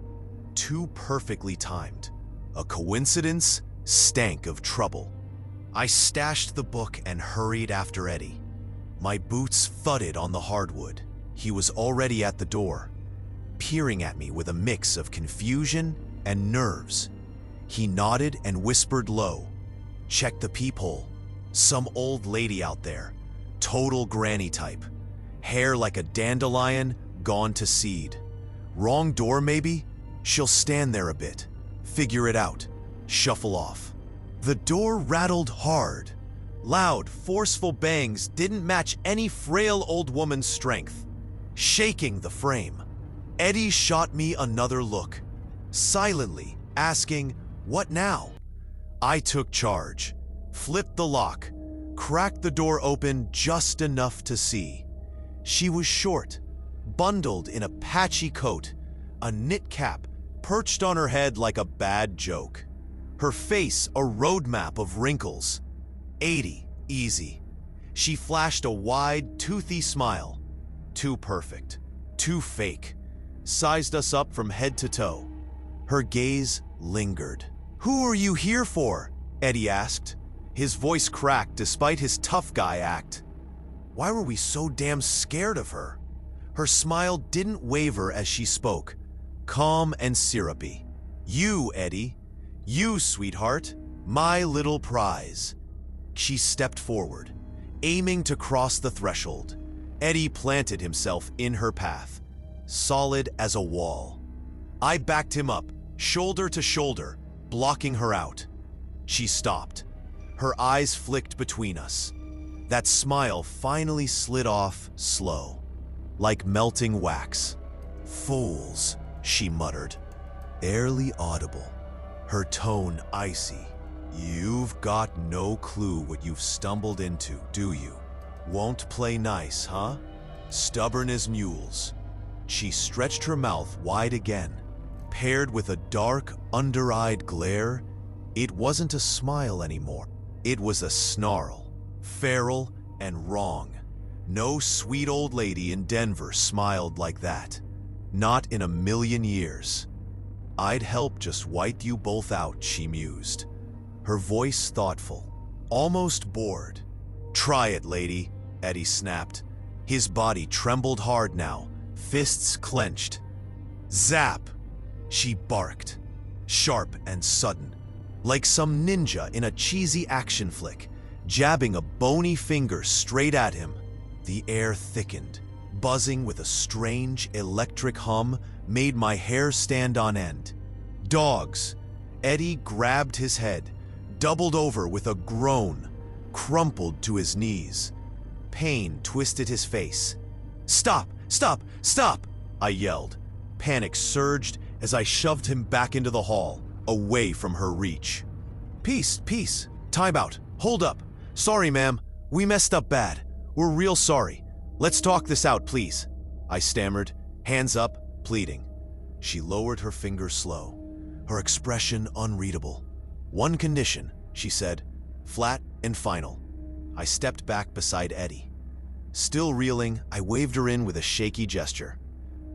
Too perfectly timed. A coincidence stank of trouble. I stashed the book and hurried after Eddie. My boots thudded on the hardwood. He was already at the door, peering at me with a mix of confusion and nerves. He nodded and whispered low, "Check the peephole. Some old lady out there. Total granny type. Hair like a dandelion, gone to seed. Wrong door maybe? She'll stand there a bit. Figure it out. Shuffle off." The door rattled hard. Loud, forceful bangs didn't match any frail old woman's strength, shaking the frame. Eddie shot me another look, silently asking, "What now?" I took charge, flipped the lock, cracked the door open just enough to see. She was short, bundled in a patchy coat, a knit cap perched on her head like a bad joke. Her face a roadmap of wrinkles. 80, easy. She flashed a wide, toothy smile. Too perfect, too fake. Sized us up from head to toe. Her gaze lingered. "Who are you here for?" Eddie asked. His voice cracked despite his tough guy act. Why were we so damn scared of her? Her smile didn't waver as she spoke, calm and syrupy. "You, Eddie. You, sweetheart. My little prize." She stepped forward, aiming to cross the threshold. Eddie planted himself in her path, solid as a wall. I backed him up, shoulder to shoulder, blocking her out. She stopped. Her eyes flicked between us. That smile finally slid off slow, like melting wax. "Fools," she muttered, barely audible, her tone icy. "You've got no clue what you've stumbled into, do you? Won't play nice, huh? Stubborn as mules." She stretched her mouth wide again, paired with a dark, under-eyed glare. It wasn't a smile anymore. It was a snarl, feral and wrong. No sweet old lady in Denver smiled like that. Not in a million years. "I'd help just wipe you both out," she mused, her voice thoughtful, almost bored. "Try it, lady," Eddie snapped. His body trembled hard now, fists clenched. Zap! She barked, sharp and sudden, like some ninja in a cheesy action flick, jabbing a bony finger straight at him. The air thickened, buzzing with a strange electric hum, made my hair stand on end. "Dogs!" Eddie grabbed his head, doubled over with a groan, crumpled to his knees. Pain twisted his face. "Stop! Stop! Stop!" I yelled. Panic surged as I shoved him back into the hall, away from her reach. "Peace, peace. Time out. Hold up. Sorry, ma'am. We messed up bad. We're real sorry. Let's talk this out, please." I stammered, hands up, pleading. She lowered her finger slow, her expression unreadable. "One condition," she said, flat and final. I stepped back beside Eddie. Still reeling, I waved her in with a shaky gesture.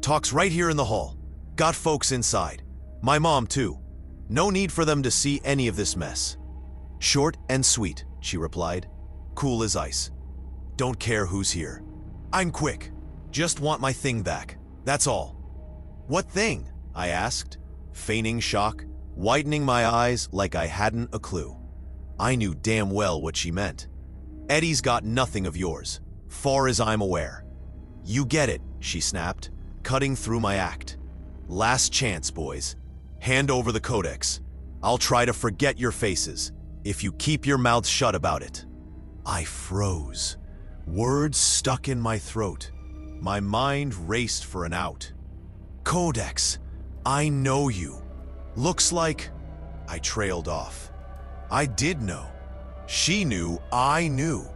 "Talk's right here in the hall. Got folks inside. My mom, too. No need for them to see any of this mess." "Short and sweet," she replied, cool as ice. "Don't care who's here. I'm quick. Just want my thing back. That's all." "What thing?" I asked, feigning shock, widening my eyes like I hadn't a clue. I knew damn well what she meant. "Eddie's got nothing of yours, far as I'm aware." "You get it," she snapped, cutting through my act. "Last chance, boys. Hand over the codex. I'll try to forget your faces, if you keep your mouths shut about it." I froze. Words stuck in my throat. My mind raced for an out. Codex, I know you. Looks like... I trailed off. I did know. She knew I knew.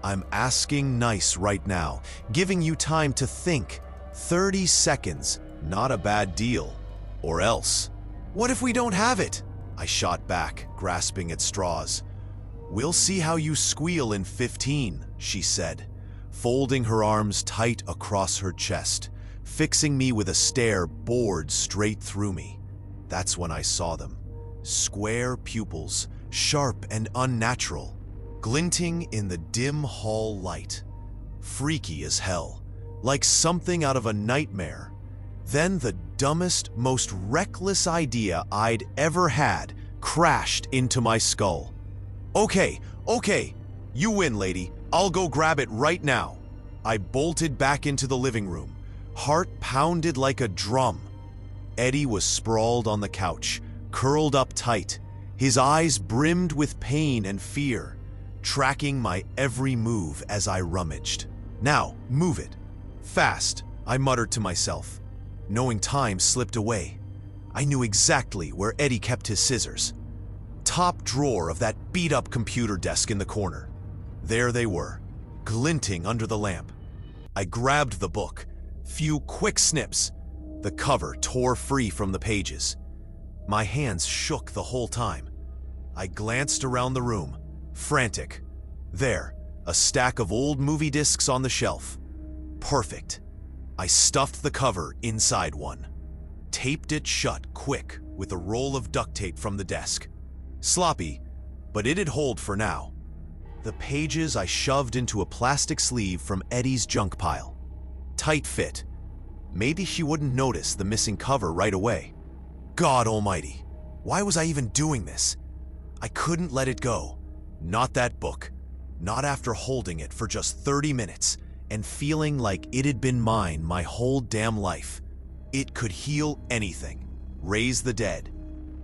I'm asking nice right now, giving you time to think. 30 seconds, not a bad deal. Or else. What if we don't have it? I shot back, grasping at straws. We'll see how you squeal in 15, she said, folding her arms tight across her chest, fixing me with a stare bored straight through me. That's when I saw them. Square pupils, sharp and unnatural, glinting in the dim hall light. Freaky as hell, like something out of a nightmare. Then the dumbest, most reckless idea I'd ever had crashed into my skull. Okay, you win, lady. I'll go grab it right now. I bolted back into the living room, heart pounded like a drum. Eddie was sprawled on the couch, curled up tight, his eyes brimmed with pain and fear, tracking my every move as I rummaged. Now, move it. Fast, I muttered to myself. Knowing time slipped away. I knew exactly where Eddie kept his scissors. Top drawer of that beat-up computer desk in the corner. There they were, glinting under the lamp. I grabbed the book. Few quick snips. The cover tore free from the pages. My hands shook the whole time. I glanced around the room, frantic. There, a stack of old movie discs on the shelf. Perfect. I stuffed the cover inside one. Taped it shut quick with a roll of duct tape from the desk. Sloppy, but it'd hold for now. The pages I shoved into a plastic sleeve from Eddie's junk pile. Tight fit. Maybe she wouldn't notice the missing cover right away. God almighty, why was I even doing this? I couldn't let it go. Not that book. Not after holding it for just 30 minutes and feeling like it had been mine my whole damn life. It could heal anything, raise the dead,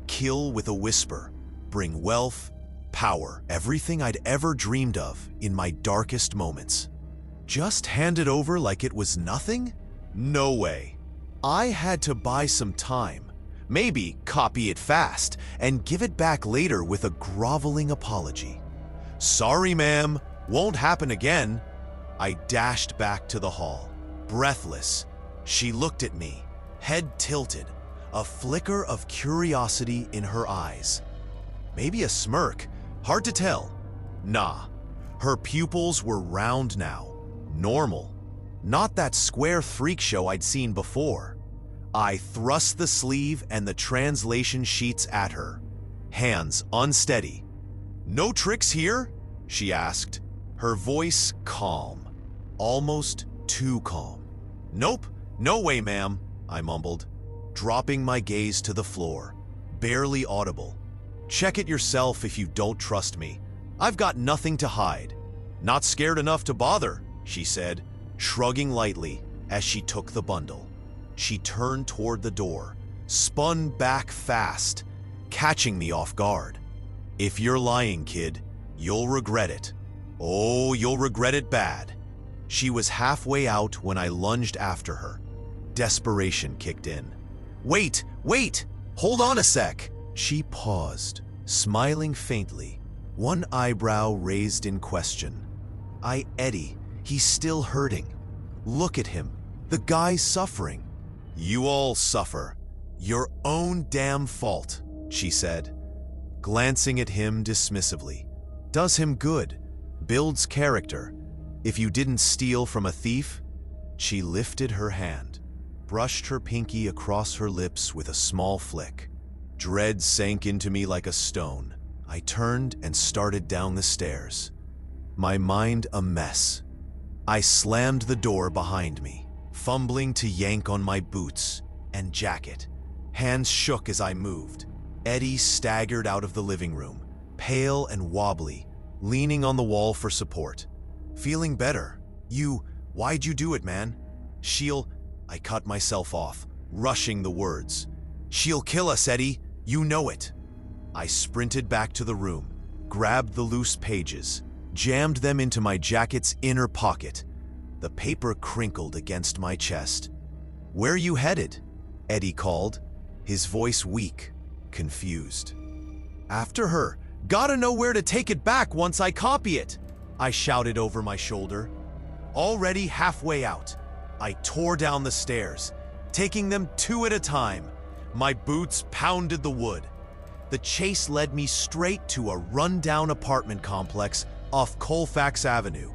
kill with a whisper, bring wealth, power, everything I'd ever dreamed of in my darkest moments. Just hand it over like it was nothing? No way. I had to buy some time. Maybe copy it fast and give it back later with a groveling apology. Sorry, ma'am, won't happen again. I dashed back to the hall, breathless. She looked at me, head tilted, a flicker of curiosity in her eyes. Maybe a smirk, hard to tell. Nah, her pupils were round now, normal. Not that square freak show I'd seen before. I thrust the sleeve and the translation sheets at her, hands unsteady. No tricks here? She asked, her voice calm, almost too calm. Nope, no way, ma'am, I mumbled, dropping my gaze to the floor, barely audible. Check it yourself if you don't trust me. I've got nothing to hide. Not scared enough to bother, she said, shrugging lightly as she took the bundle. She turned toward the door, spun back fast, catching me off guard. If you're lying, kid, you'll regret it. Oh, you'll regret it bad. She was halfway out when I lunged after her. Desperation kicked in. Wait, hold on a sec. She paused, smiling faintly, one eyebrow raised in question. Eddie, he's still hurting. Look at him, the guy's suffering. You all suffer. Your own damn fault, she said, glancing at him dismissively. Does him good, builds character. If you didn't steal from a thief, she lifted her hand, brushed her pinky across her lips with a small flick. Dread sank into me like a stone. I turned and started down the stairs, my mind a mess. I slammed the door behind me, fumbling to yank on my boots and jacket. Hands shook as I moved. Eddie staggered out of the living room, pale and wobbly, leaning on the wall for support. Feeling better. Why'd you do it, man? I cut myself off, rushing the words. She'll kill us, Eddie. You know it. I sprinted back to the room, grabbed the loose pages, jammed them into my jacket's inner pocket. The paper crinkled against my chest. "Where you headed?" Eddie called, his voice weak, confused. "After her. Gotta know where to take it back once I copy it," I shouted over my shoulder. Already halfway out, I tore down the stairs, taking them two at a time. My boots pounded the wood. The chase led me straight to a run-down apartment complex off Colfax Avenue.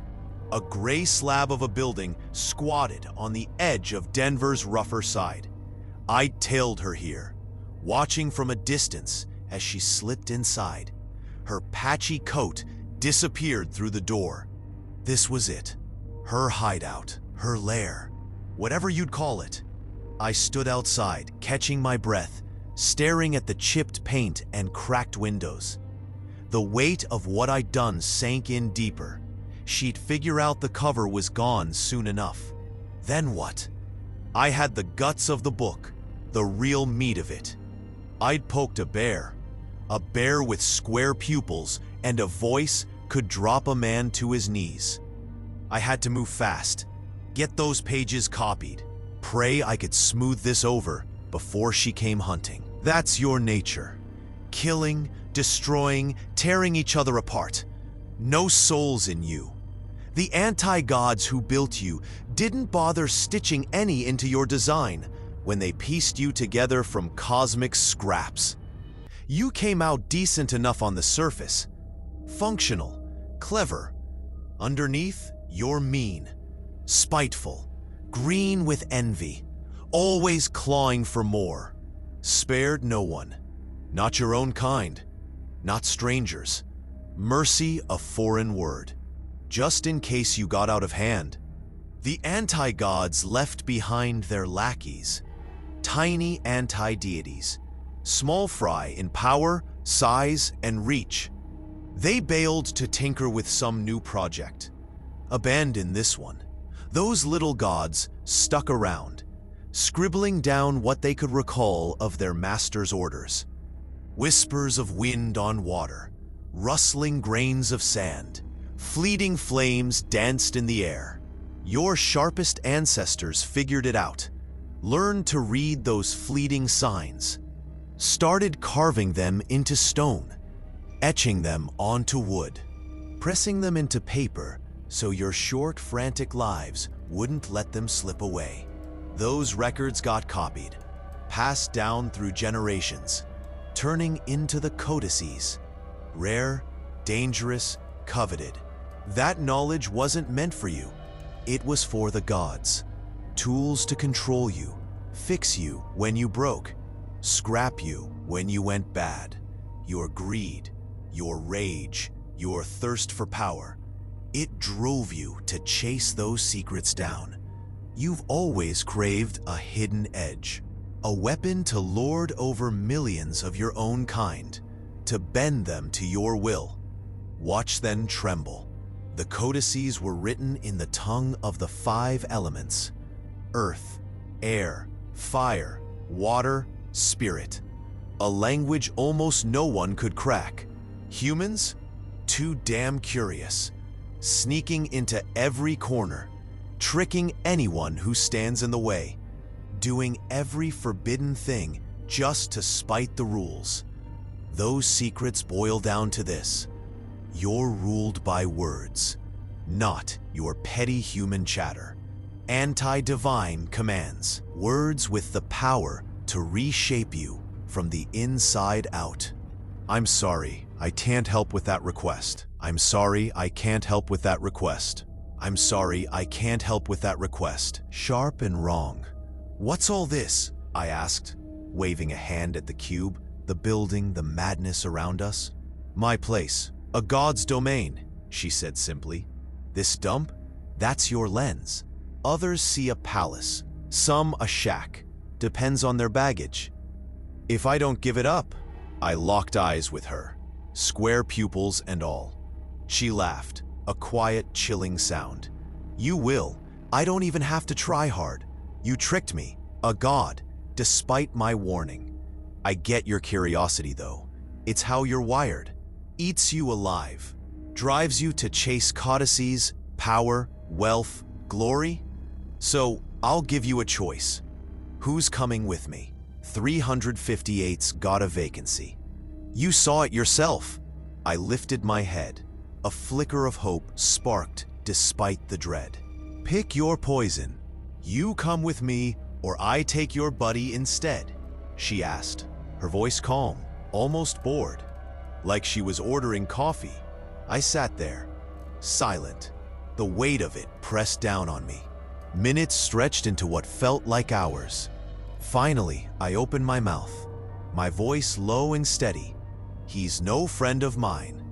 A gray slab of a building squatted on the edge of Denver's rougher side. I tailed her here, watching from a distance as she slipped inside. Her patchy coat disappeared through the door. This was it. Her hideout, her lair, whatever you'd call it. I stood outside, catching my breath, staring at the chipped paint and cracked windows. The weight of what I'd done sank in deeper. She'd figure out the cover was gone soon enough. Then what? I had the guts of the book, the real meat of it. I'd poked a bear with square pupils and a voice could drop a man to his knees. I had to move fast, get those pages copied, pray I could smooth this over before she came hunting. That's your nature. Killing, destroying, tearing each other apart. No souls in you. The anti-gods who built you didn't bother stitching any into your design when they pieced you together from cosmic scraps. You came out decent enough on the surface. Functional, clever. Underneath, you're mean, spiteful, green with envy, always clawing for more. Spared no one. Not your own kind, not strangers. Mercy a foreign word. Just in case you got out of hand. The anti-gods left behind their lackeys, tiny anti-deities, small fry in power, size, and reach. They bailed to tinker with some new project. Abandon this one. Those little gods stuck around, scribbling down what they could recall of their master's orders. Whispers of wind on water, rustling grains of sand, fleeting flames danced in the air. Your sharpest ancestors figured it out, learned to read those fleeting signs, started carving them into stone, etching them onto wood, pressing them into paper so your short, frantic lives wouldn't let them slip away. Those records got copied, passed down through generations, turning into the codices. Rare, dangerous, coveted. That knowledge wasn't meant for you. It was for the gods. Tools to control you, fix you when you broke, scrap you when you went bad. Your greed, your rage, your thirst for power. It drove you to chase those secrets down. You've always craved a hidden edge, a weapon to lord over millions of your own kind, to bend them to your will. Watch them tremble. The codices were written in the tongue of the 5 elements: earth, air, fire, water, spirit. A language almost no one could crack. Humans? Too damn curious. Sneaking into every corner, tricking anyone who stands in the way, doing every forbidden thing just to spite the rules. Those secrets boil down to this: you're ruled by words, not your petty human chatter. Anti-divine commands, words with the power to reshape you from the inside out. I'm sorry, I can't help with that request. I'm sorry, I can't help with that request. I'm sorry, I can't help with that request. Sharp and wrong. What's all this? I asked, waving a hand at the cube, the building, the madness around us. My place, a god's domain, she said simply. This dump? That's your lens. Others see a palace, some a shack. Depends on their baggage. If I don't give it up, I locked eyes with her, square pupils and all. She laughed, a quiet, chilling sound. You will. I don't even have to try hard. You tricked me, a god, despite my warning. I get your curiosity, though. It's how you're wired. Eats you alive. Drives you to chase codices, power, wealth, Glory? So, I'll give you a choice. Who's coming with me? 358's got a vacancy. You saw it yourself. I lifted my head. A flicker of hope sparked despite the dread. Pick your poison. You come with me, or I take your buddy instead, she asked, her voice calm, almost bored, like she was ordering coffee. I sat there, silent, the weight of it pressed down on me. Minutes stretched into what felt like hours. Finally, I opened my mouth, my voice low and steady. He's no friend of mine.